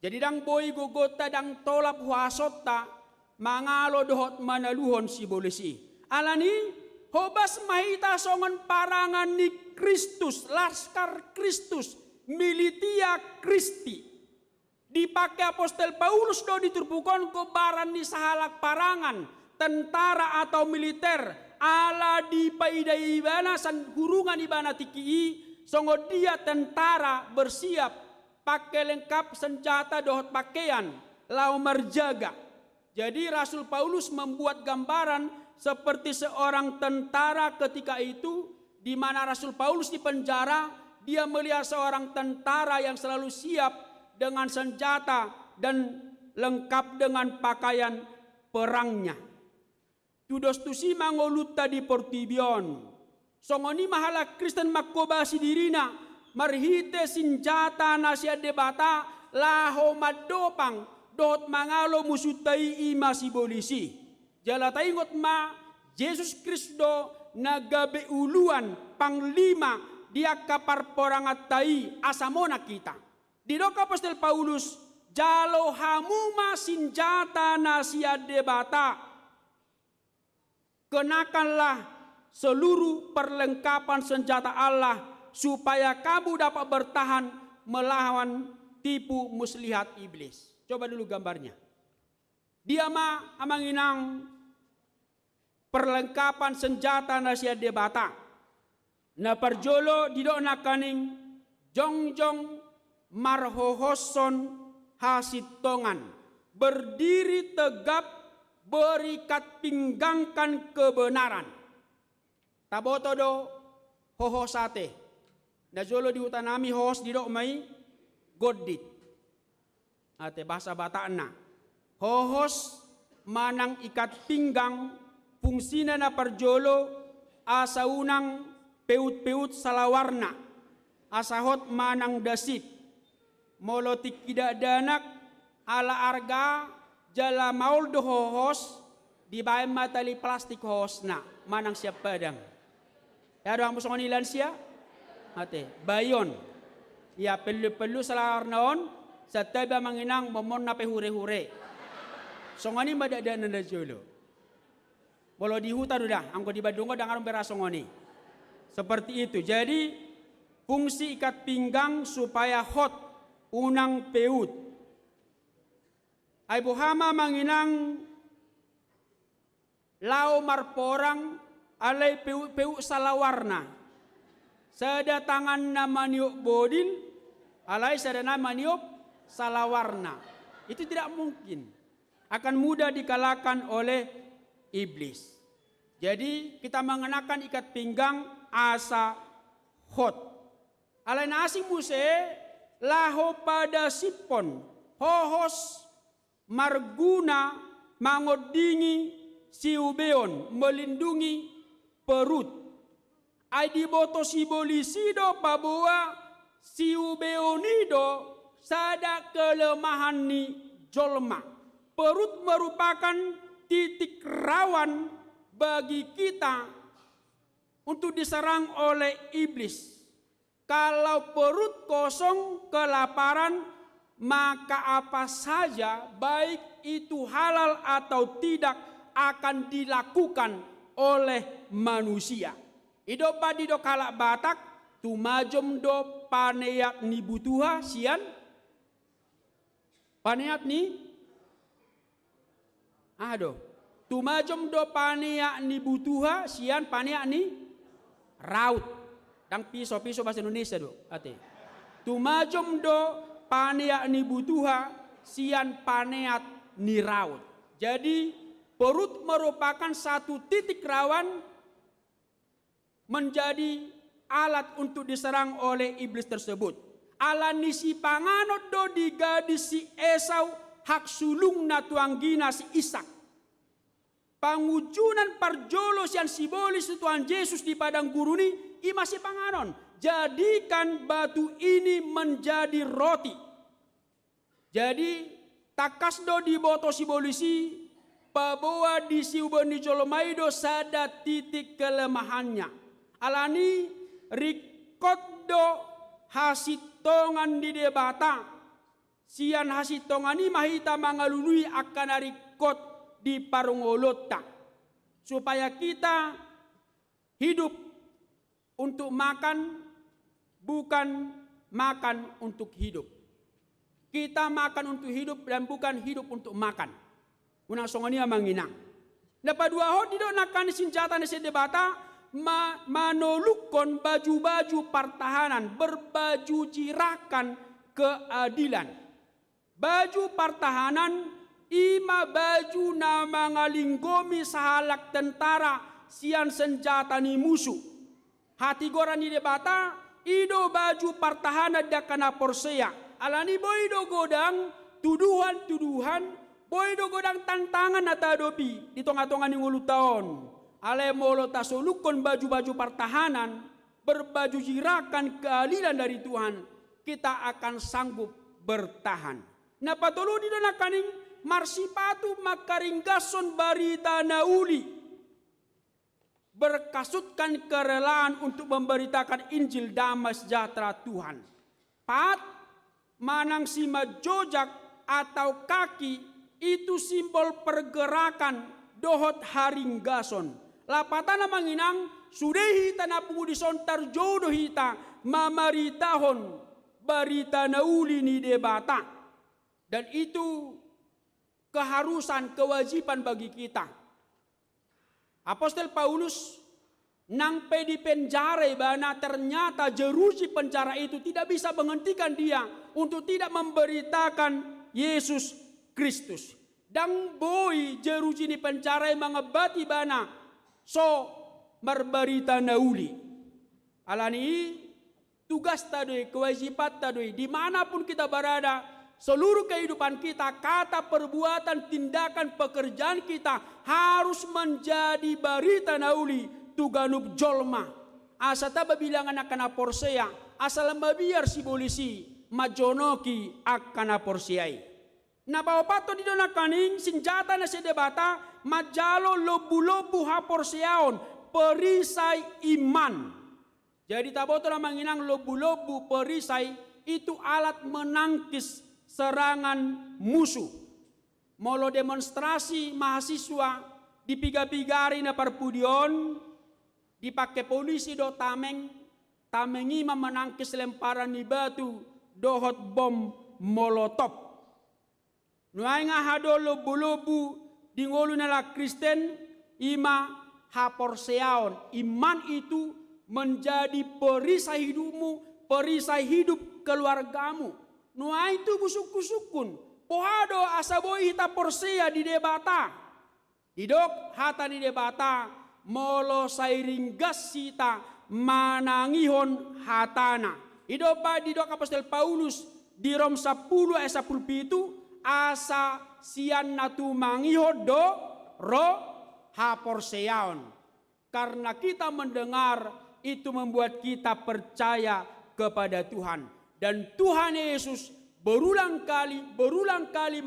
Jadi dang boy gogota dang tolap huasota mangalo dohot manaluhon si bolesi. Alani hobas mahita songon parangan ni Kristus, laskar Kristus, militia Kristi. Dipakai apostol Paulus do diturpukon ko baran ni sahalak parangan, tentara atau militer, ala di paidai ibana san hurungan ibana tiki, songo dia tentara bersiap, pakai lengkap senjata dohot pakaian, lau merjaga. Jadi Rasul Paulus membuat gambaran seperti seorang tentara ketika itu, di mana Rasul Paulus di penjara, dia melihat seorang tentara yang selalu siap dengan senjata dan lengkap dengan pakaian perangnya. Tudos tusi mangoluta di portibion. Songoni mahala Kristen makobasi dirina, marhite senjata nasia debata, laho madopang, dot mangalo musutai ima sibolisi. Jala taingot ma, Yesus Kristo nagabe uluan panglima dia kapar porangat tai asamona kita. Di doka apostol Paulus, jalo hamuma senjata nasia debata. Kenakanlah seluruh perlengkapan senjata Allah supaya kamu dapat bertahan melawan tipu muslihat iblis. Coba dulu gambarnya. Dia amanginang perlengkapan senjata nasia debata. Na parjolo didok nakaning jongjong marhohoson hasitongan, berdiri tegap, berikat pinggangkan kebenaran. Taboto do hohosate, najolo di utanami hohos didok mai godit. Ate bahasa Batakna, hohos manang ikat pinggang, fungsina na parjolo asa unang peut-peut salawarna, asahot manang dasip. Molotik tidak danak ala arga jala maul do hohos di bae matali plastik hosna manang siap padang. Ya doang musong nilan sia ate bayon ya pelu salar naon sataba manginang momon na pe hure-hure. Songoni madada nanda jolo. Molo di hutan udah angko di Badungo dangaron berasongoni. Seperti itu. Jadi fungsi ikat pinggang supaya hot unang peut. Ay buhama manginang lao marporang alay peu salawarna. Sedatangan na maniok bodil alay sadana maniok salawarna. Itu tidak mungkin. Akan mudah dikalahkan oleh iblis. Jadi kita mengenakan ikat pinggang asa hot. Alay nasi muse laho pada sipon, hohos marguna mangodingi siubeon, melindungi perut. Ay diboto sibolisido paboa siubeonido sada kelemahan ni jolma. Perut merupakan titik rawan bagi kita untuk diserang oleh iblis. Kalau perut kosong kelaparan, maka apa saja baik itu halal atau tidak akan dilakukan oleh manusia. Ido padi do kalak Batak tumajom do paneyak ni butuha sian paneyak ni tumajom do paneyak ni butuha sian paneyak ni raut. Dang piso bahasa Indonesia do ate. Tumajom do paneak ni butuha sian paneat ni raut. Jadi perut merupakan satu titik rawan menjadi alat untuk diserang oleh iblis tersebut. Ala nisi panganot do digadis si Esau hak sulung na tuanggina si Ishak. Pangujunan parjolo sian simbolis Tuhan Yesus di padang guruni masih panganon. Jadikan batu ini menjadi roti. Jadi takasdo di boto sibolisi paboa di siubani jolomaido sada titik kelemahannya. Alani rikodo hasitongan di debata. Sian hasitongan ini mahita mangalului akan rikot di parungolota. Supaya kita Hidup untuk makan, bukan makan untuk hidup. Kita makan untuk hidup dan bukan hidup untuk makan. Unang songonia manginang. Dapat dua hot didok nakan senjata nasi debata manolukon baju-baju pertahanan, berbaju jirakan keadilan. Baju pertahanan ima baju nama ngalinggomi sahalak tentara sian senjata ni musuh. Hati goran ni debata ido baju pertahanan dakana porsea. Alani boido godang tuduhan-tuduhan, boido godang tantangan atadopi di tengah-tengah ni ngulu tahun. Ale molo tasolukon baju-baju pertahanan, berbaju jirakan keadilan dari Tuhan, kita akan sanggup bertahan. Nah patolo di donakaning marsipatu makaringgason barita nauli, berkasutkan kerelaan untuk memberitakan Injil damai sejahtera Tuhan. Manang sima jojak atau kaki itu simbol pergerakan dohot haringgason. Lapatana manginang sudehi tanah pungudison tarjodoh hita mamaritahon barita nauli ni debata. Dan itu keharusan, kewajiban bagi kita. Apostel Paulus nang di penjara bana ternyata jeruji penjara itu tidak bisa menghentikan dia untuk tidak memberitakan Yesus Kristus. Dan boy jeruji di penjara mengebati bana so berberita nauli. Alani tugas tadoi, kewajiban tadoi, dimanapun kita berada, seluruh kehidupan kita, kata, perbuatan, tindakan, pekerjaan kita harus menjadi berita nauli tuganub jolma. Asa taba bilangan akan porsea, asal mabiar si polisi majonoki akan porsiai. Na pawapato di donakaning senjata na si debata majalo lobu-lobu ha porseaon perisai iman. Jadi taboto na manginang lobu-lobu perisai itu alat menangkis serangan musuh. Molo demonstrasi mahasiswa dipiga-pigari na parpudion, dipakai polisi do tamengi menangkis lemparan ni batu dohot bom molotov. Nuai nga hado lobu-lobu di ngolu nala Kristen ima haporseaon. Iman itu menjadi perisai hidupmu, perisai hidup keluargamu. Nuai itu busuk-busukun. Pohado asaboi hita porsea di debata. Didok hata di debata molo sairinggas sita manangihon hatana. Idopa didok Apostel Paulus di Rom 10 ayat 17 asa sian natu mangihon do ro haporseaon. Karena kita mendengar itu membuat kita percaya kepada Tuhan. Dan Tuhan Yesus berulang kali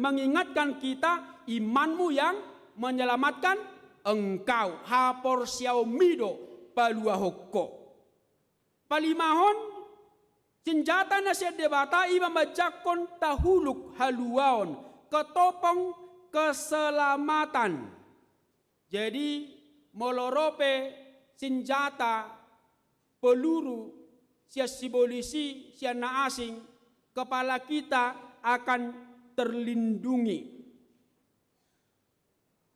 mengingatkan kita, imanmu yang menyelamatkan engkau. Haporseao mido palua hokko. Palimahon senjata nasihat debata ima majakon tahuluk haluaon, ketopong keselamatan. Jadi molorope senjata peluru sia sibolisi sia na asing, kepala kita akan terlindungi.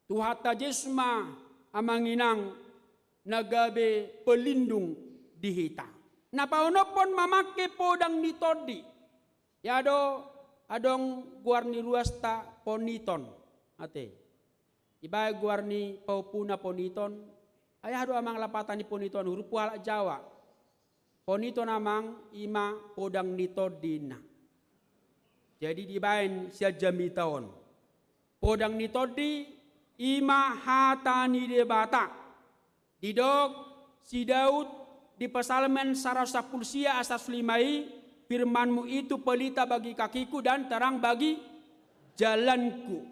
Tuhata jesma amanginang nagabe pelindung di hita. Na paunopon mamake podang nitodi. Yado adong guarni ruasta poniton. Ate. Iba guarni paupuna poniton. Ayah do amang lapatan ni poniton huruf wala Jawa. Poniton amang ima podang nitodina. Jadi dibain sia jami taon. Podang nitodi ima hatani debata. Didok si Daud di Psalmen 110 asas 5 firmanmu itu pelita bagi kakiku dan terang bagi jalanku.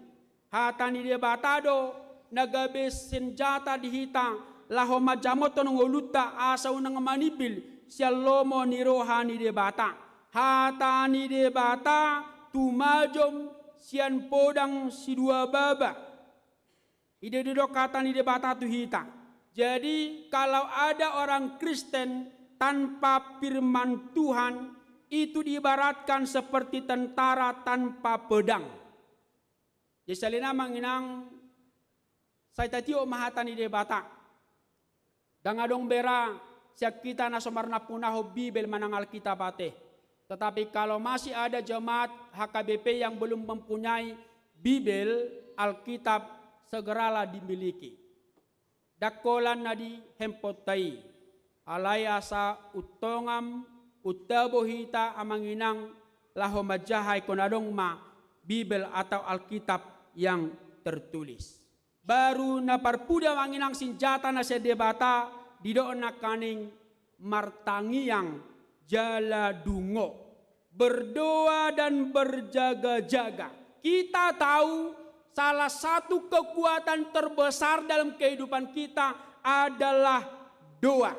Hatani debatado nagabe senjata dihita laho majamoto nongoluta asa unang manibil sialomo ni rohani debata. Hatani debata tumajom sian podang si dua baba. Ide didok hatani debata tu hita. Jadi kalau ada orang Kristen tanpa firman Tuhan, itu diibaratkan seperti tentara tanpa pedang. Jadi salina manginang saya tatio mahatani debata. Dangadong bera siak kita na somarna punaho Bibel manang Alkitab ate. Tetapi kalau masih ada jemaat HKBP yang belum mempunyai Bibel, Alkitab, segeralah dimiliki. Dakolan nadi hempotai, alayasa utongam, utabohita amanginang laho majahay konadong ma Bibel atau Alkitab yang tertulis. Baru na parpuda manginang senjata na sedebata didoon na kaning martangiang jala dungo. Berdoa dan berjaga-jaga. Kita tahu salah satu kekuatan terbesar dalam kehidupan kita adalah doa.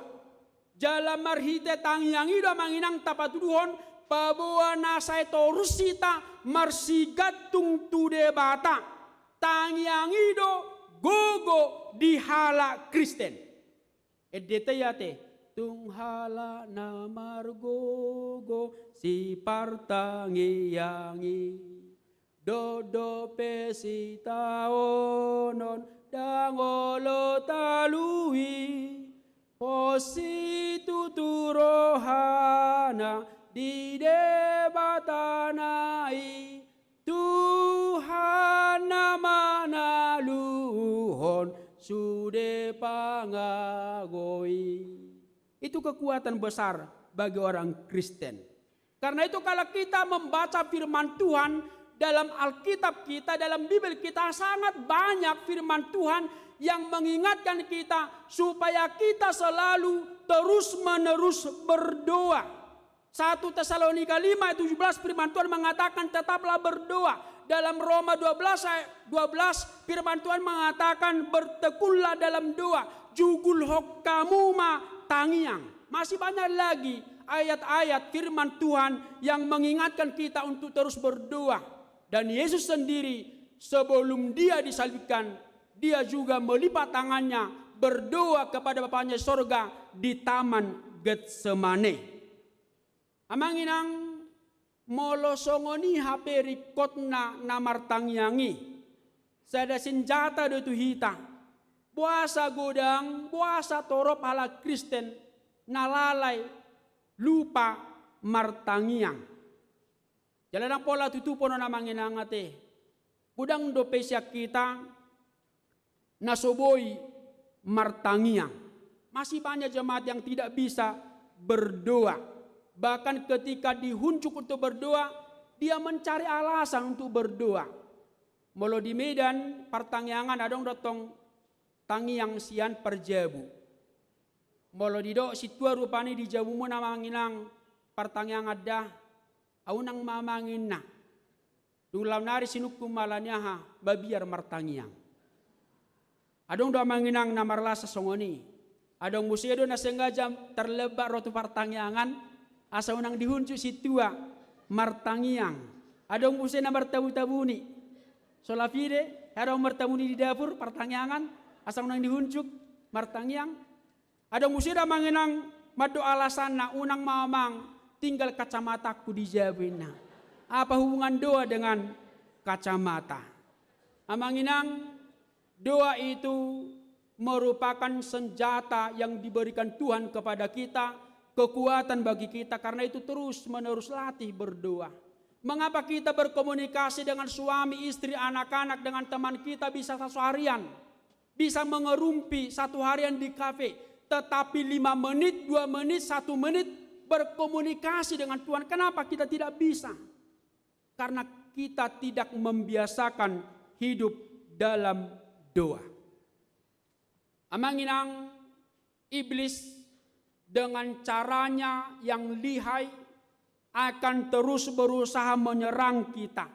Jala marhite tangiang ido manginang tapatuduhon paboa nasay torusita marsigatung tudebata. Tangiang ido gogo dihala Kristen. Edetayate tunghala na margogo si partangiangi. Dodo pesita onon dangolo talui posi tuturohana di debatanai Tuhan nama luhon sude pangagoi. Itu kekuatan besar bagi orang Kristen. Karena itu kalau kita membaca firman Tuhan dalam Alkitab kita, dalam Bibel kita sangat banyak firman Tuhan yang mengingatkan kita supaya kita selalu terus-menerus berdoa. 1 Tesalonika 5:17 firman Tuhan mengatakan tetaplah berdoa. Dalam Roma 12 firman Tuhan mengatakan bertekunlah dalam doa. Jugul hokkamuma tangiang. Masih banyak lagi ayat-ayat firman Tuhan yang mengingatkan kita untuk terus berdoa. Dan Yesus sendiri sebelum dia disalibkan, dia juga melipat tangannya berdoa kepada Bapaknya sorga di Taman Getsemane. Amanginang molosongoni haperi kotna namartangyangi. Sada senjata do tuhita. Puasa godang, puasa torop ala Kristen, nalalai, lupa martangiang. Jalan pola tutupo na namanginang ate. Budang do pesya kita nasoboy martangiang. Masih banyak jemaat yang tidak bisa berdoa. Bahkan ketika dihunjuk untuk berdoa, dia mencari alasan untuk berdoa. Molo di Medan pertangyangan adong dotong tangiang sian perjabu. Molo di do situa rupani di jabu mo namanginang pertangyangan dah aunang mamangin na. Dulam nari sinukum malanyaha babiar martangiang. Adong do manginang namarla sa songoni. Adong musyedo na sengaja terlebar rotu partangyangan asa unang dihuncu situa martangiang. Adong musye na martabu-tabuni. Solafide adong martabuni di dapur partangyangan asa unang dihuncuk martangiang. Adong musye da manginang mado alasan na unang mamang tinggal kacamataku dijawabin. Apa hubungan doa dengan kacamata? Amanginang doa itu merupakan senjata yang diberikan Tuhan kepada kita, kekuatan bagi kita. Karena itu terus menerus latih berdoa. Mengapa kita berkomunikasi dengan suami, istri, anak-anak, dengan teman kita bisa satu harian, bisa mengerumpi satu harian di kafe, tetapi 5 menit, 2 menit, 1 menit berkomunikasi dengan Tuhan. Kenapa kita tidak bisa? Karena kita tidak membiasakan hidup dalam doa. Amanginang iblis dengan caranya yang lihai akan terus berusaha menyerang kita.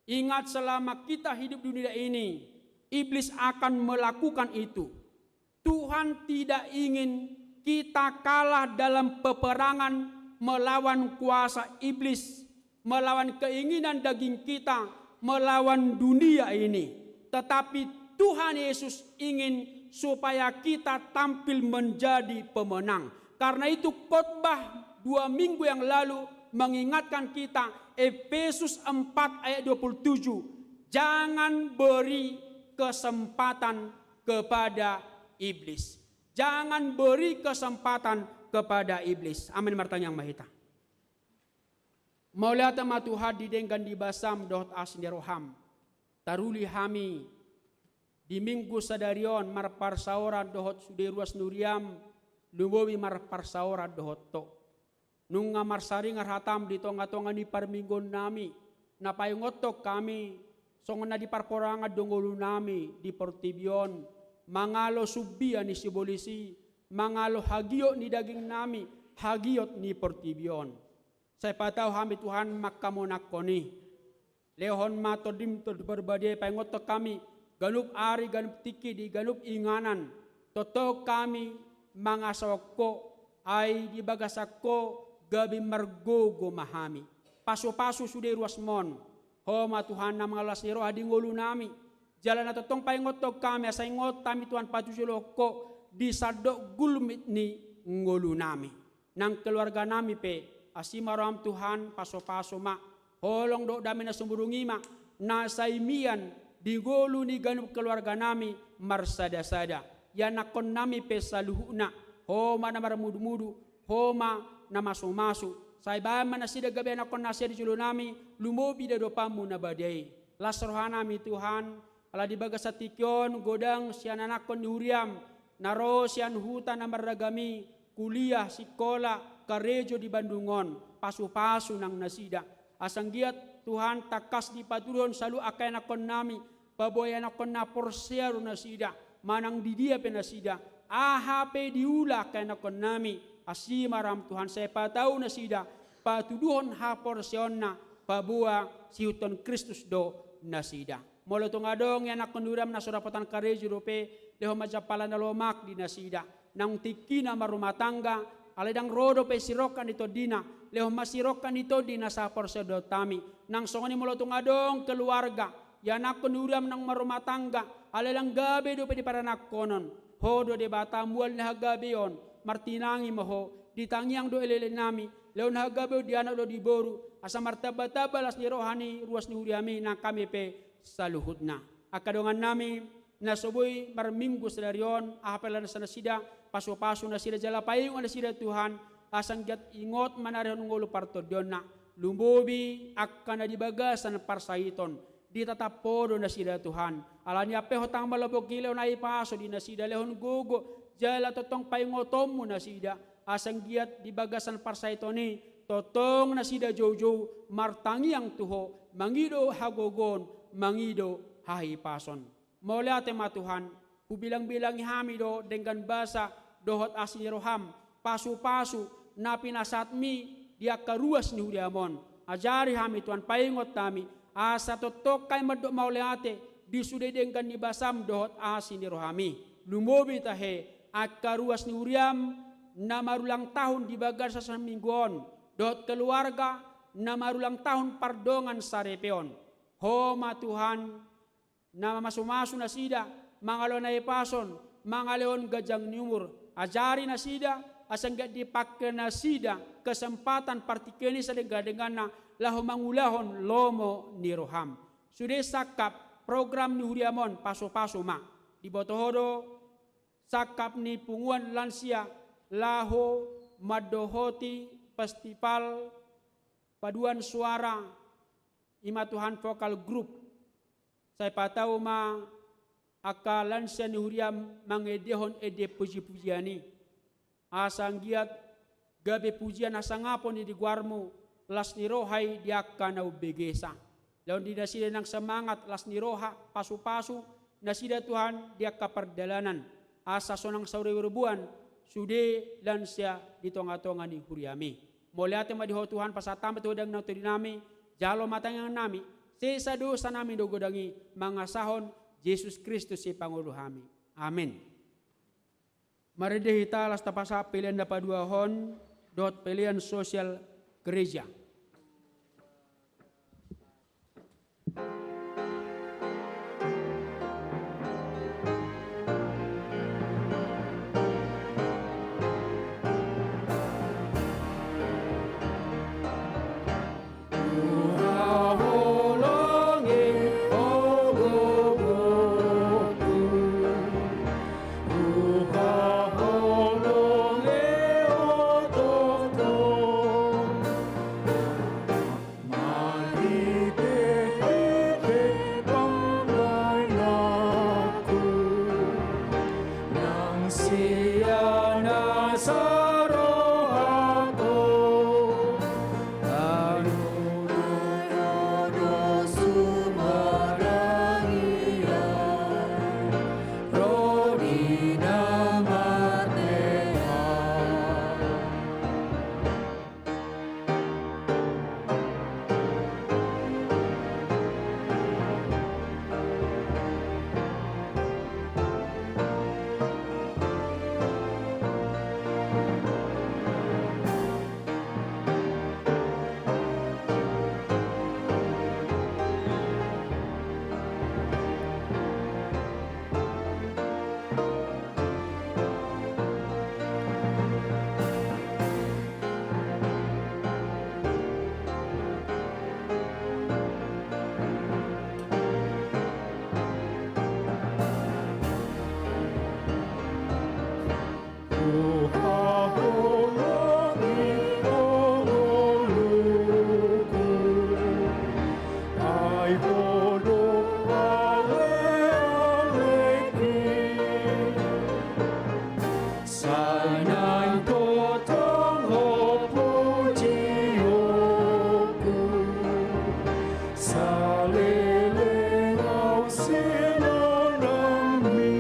Ingat, selama kita hidup di dunia ini, iblis akan melakukan itu. Tuhan tidak ingin kita kalah dalam peperangan melawan kuasa iblis, melawan keinginan daging kita, melawan dunia ini. Tetapi Tuhan Yesus ingin supaya kita tampil menjadi pemenang. Karena itu khotbah 2 minggu yang lalu mengingatkan kita Efesus 4 ayat 27. Jangan beri kesempatan kepada iblis. Jangan beri kesempatan kepada iblis. Amin martanya yang mahita. Maulia tema Tuhan didenggan di basam dohot asin roham. Taruli hami di minggu sadarion marparsaora dohot suderuas nuriam lumowi marparsaora dohot to. Nunga marsari ngarhatam di tonga-tonga ni parminggon nami. Napayungotok kami songon na di parporanga dongolu nami di Portibion. Mangalo subia ni sibolisi. Mangalo hagio ni daging nami. Hagiot ni Portibion. Saya patau hami Tuhan makamonak koni. Lehon matodim to berbadai pengotok kami. Ganup ari ganup tiki di ganup inganan. Toto kami mangasoko ay di bagasako gabi margogo mahami. Paso-paso sudah ruas mon. Homa Tuhan na mga alas ni roha di ngulu nami. Jalan na totong paingotok kami asay ngot kami Tuhan patusuloko di sadok gulmit ni ngulu nami. Nang keluarga nami pe asimaram Tuhan paso-paso ma. Holong do dami na sumurungi ma. Nasaimian di gulu ni ganup keluarga nami marsada-sada. Yanakon nami pe saluhuna. Homa na maramudu-mudu. Homa na masu-masu. Saya bahan mana sida gabi anakon nasya di julu nami. Lumobi da dopamu na badai. Lasrohana mi Tuhan. Ala di bagasatikyon godang siyan anakon ni Uriam. Naro siyan hutan na maragami. Kuliah, sikola, karejo di Bandungon. Pasu-pasu nang nasida. Asang giat Tuhan takas di paturon selalu akan akon nami. Baboy anakon na porsyaro nasida. Manang di dia penasida. AHP diula akan akon nami. Asimaram Tuhan saya patau nasida. Patuduhon ha porsyon na. Pabuwa siuton Kristus do nasida. Molo tungadong yan akon duram na surapatan karejo dope. Leho majapalan na lomak di nasida. Nang tiki na marumatangga. Aledang rodo pe sirokan ito dina. Leho masirokan ito dina sa porsyon do tami. Nang songoni molo tungadong keluarga. Yan akon duram nang marumatangga. Aledang gabi dope di paranak konon. Hodo de bata mual na gabi yon. Martinangi moho. Ditangiang do elele nami. Leon hagabe di anak do di boru. Asa martaba-taba las ni rohani. Ruas ni uriami na kami pe saluhut na. Akadongan nami. Nasoboy marminggu sedarion. Ahapelan sa nasida. Paso-paso nasida jalapayong nasida Tuhan. Asang giat ingot manarihon ngolo partodion na. Lumbobi akan na dibagasan parsahiton. Ditatap podo nasida Tuhan. Alanya pe hotang malabog kilaw na ipaso di nasida. Lehon gugo. Jala totong paingotom mo nasida. Asang giat di bagasan parsaito ni. Totong nasida jojo. Martangi ang tuho. Mangido hagogon. Mangido hahipason. Maulia tema Tuhan. Kubilang-bilang hamido dengan basa. Dohot asini roham. Pasu-pasu. Na pinasatmi. Dia karuas ni huriamon. Ajari hami Tuhan. Paingot kami. Asa totok kay madok mauliate. Disude dengan ni basam dohot asini rohami. Lumobi tahe. At karuas ni Uriam na marulang tahun di bagar sa Mingguon. Dot keluarga na marulang tahun pardongan sa repeon. Homa Tuhan na masumaso na sida. Mangalon na ipason. Mangaleon gajang niumur. Ajari na sida. Asang dipakai na sida. Kesempatan partikeni sa dengan na laho mangulahon lomo ni Roham. Sudah sakap program ni Uriamon paso-paso ma. Di Botohodo. Sakap ni punguan lansia, laho, madohoti, festival, paduan suara, ima Tuhan vokal group. Saya patau ma aka lansia ni huriam mangedehon ede puji-pujiani. Asang giat gabe pujian asang ngapon ni di guarmu, las ni rohai diaka na ubegesa. Lawan di nasida ng semangat, las ni roha, pasu-pasu, nasida Tuhan diaka perdalanan. Asa sonang saurirubuan sude lansia di tonga-tonga ni huriami. Moliate ma diho Tuhan pasatam betul dang na nami jalo matang yang nami sesa dosa nami dogodangi mangasahon Yesus Kristus si Pangulo kami. Amin. Mari dihita las tapasa pilihan dapat dua hon dot pilihan sosial gereja. Salelengau sinonami,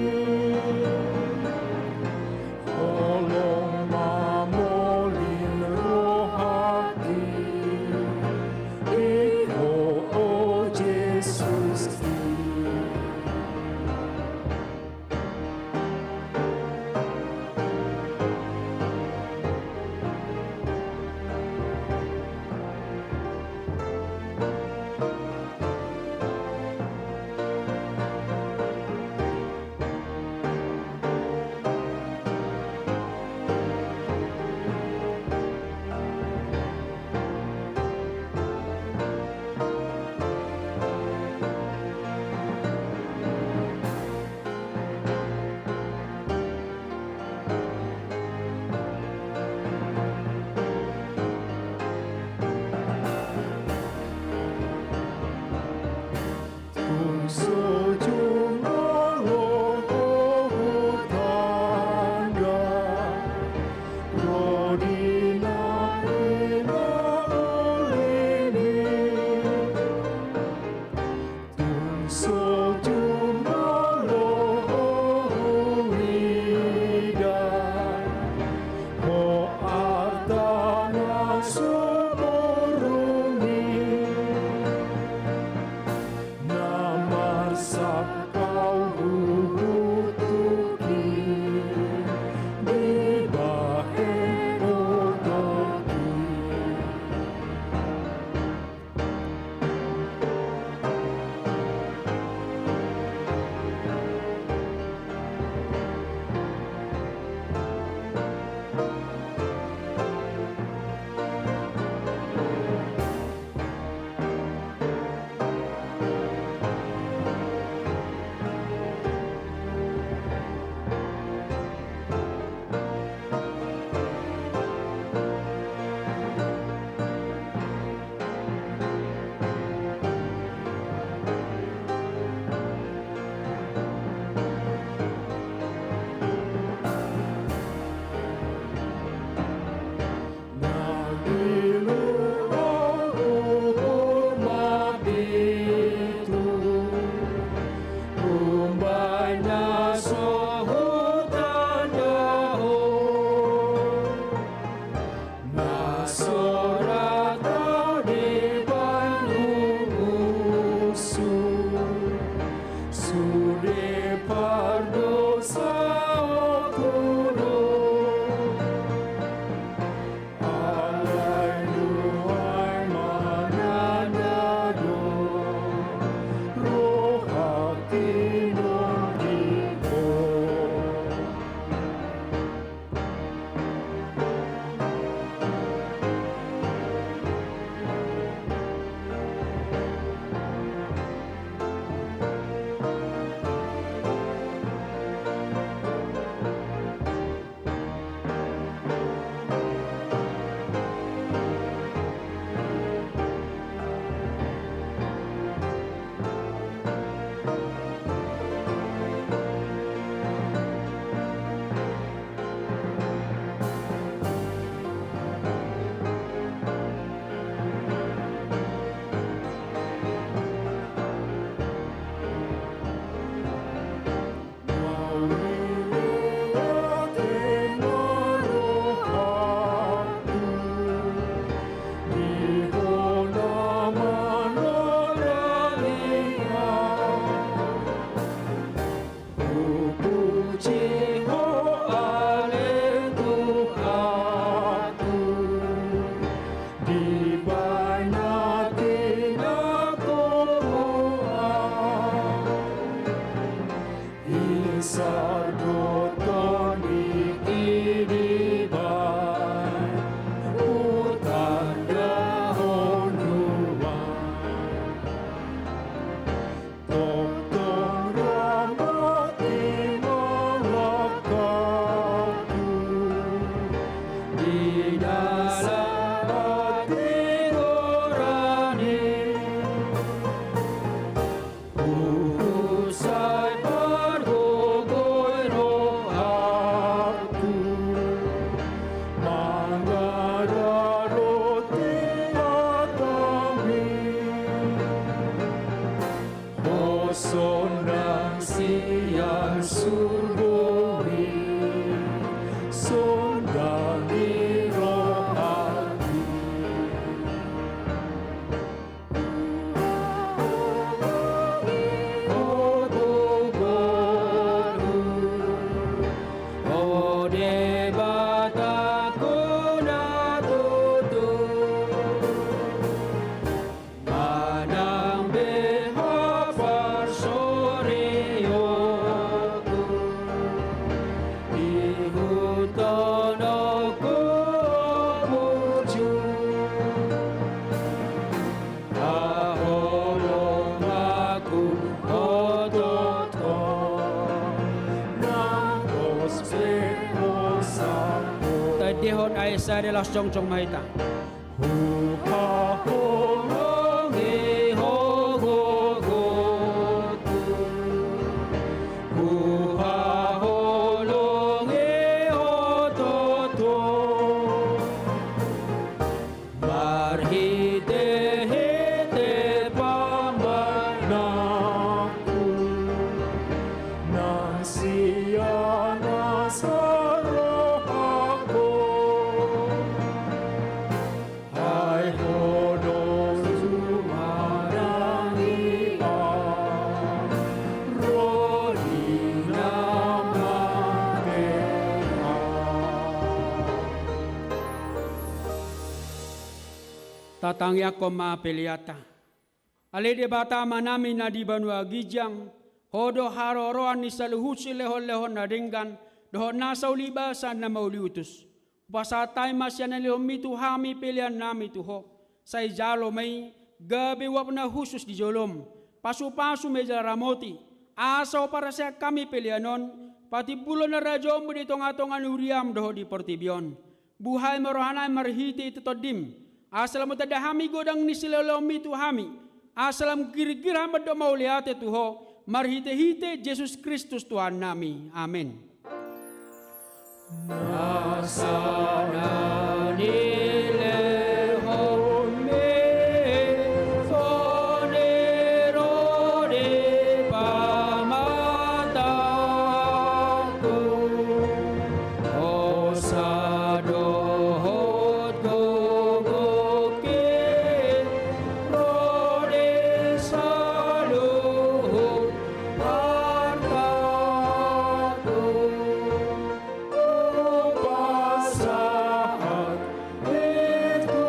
Esa de las Chong Chong Mahita. Tatangya koma peliata. Ale de bata manami na di Banua Gijang, hodo haroroan ni saluhusi lehon na denggan, doho nasa ulibasan na mauliutus. Pasatay masya na lehon mitu hami pilihan nami tuho. Say jalo may gabi wap na husus di jolom. Pasu-pasu meja ramoti. Asaw para sa kami pilihanon, pati bulan na radyo mo dito nga tongan uriam doho di Portibion. Buhay marohanay marhiti itotodim. Asalam tadahami godang ni silolomi tu hami. Asalam kir-kir hamad do mauliate tuho. Marhite-hite Jesus Kristus Tuhan nami. Amin. Nasana nilehon me fonero de pamataku. Osadohot gogoke rode saluhut hartaku. Pasahat itu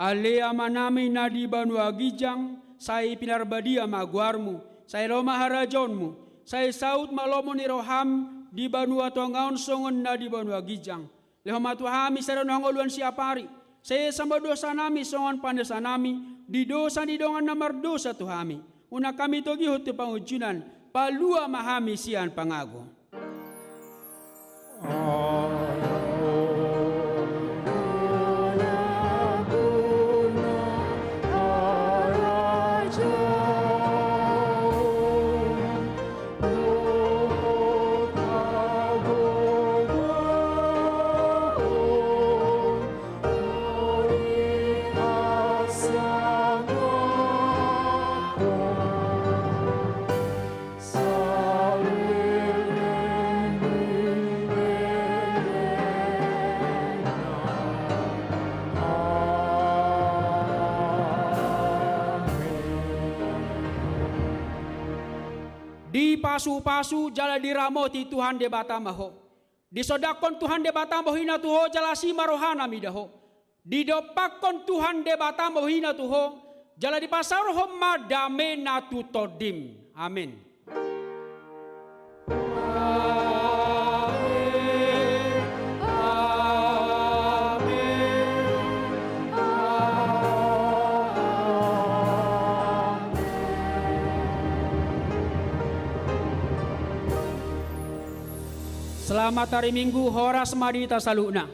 Alea manami na di Banua Gijang, say pinarbadia maguarmu, say Roma harajonmu, say saut malomo ni roham di Banua Tongaon songon na di Banua Gijang. Lehomatu hami sa ronongoluan siapari, say sama dosa nami songon pandasa nami, di dosa di dongan namar dosa tuhami. Una kami togi hotu pangujunan, palua mahami sian pangago. Di pasu-pasu jala diramoti Tuhan de batamaho. Disodakon Tuhan de batamaho hina tuho jala si marohana midaho. Didopakon Tuhan de batamaho hina tuho jala di pasaroho madame natutodim. Amin. Selamat hari Minggu, horas madita saluna.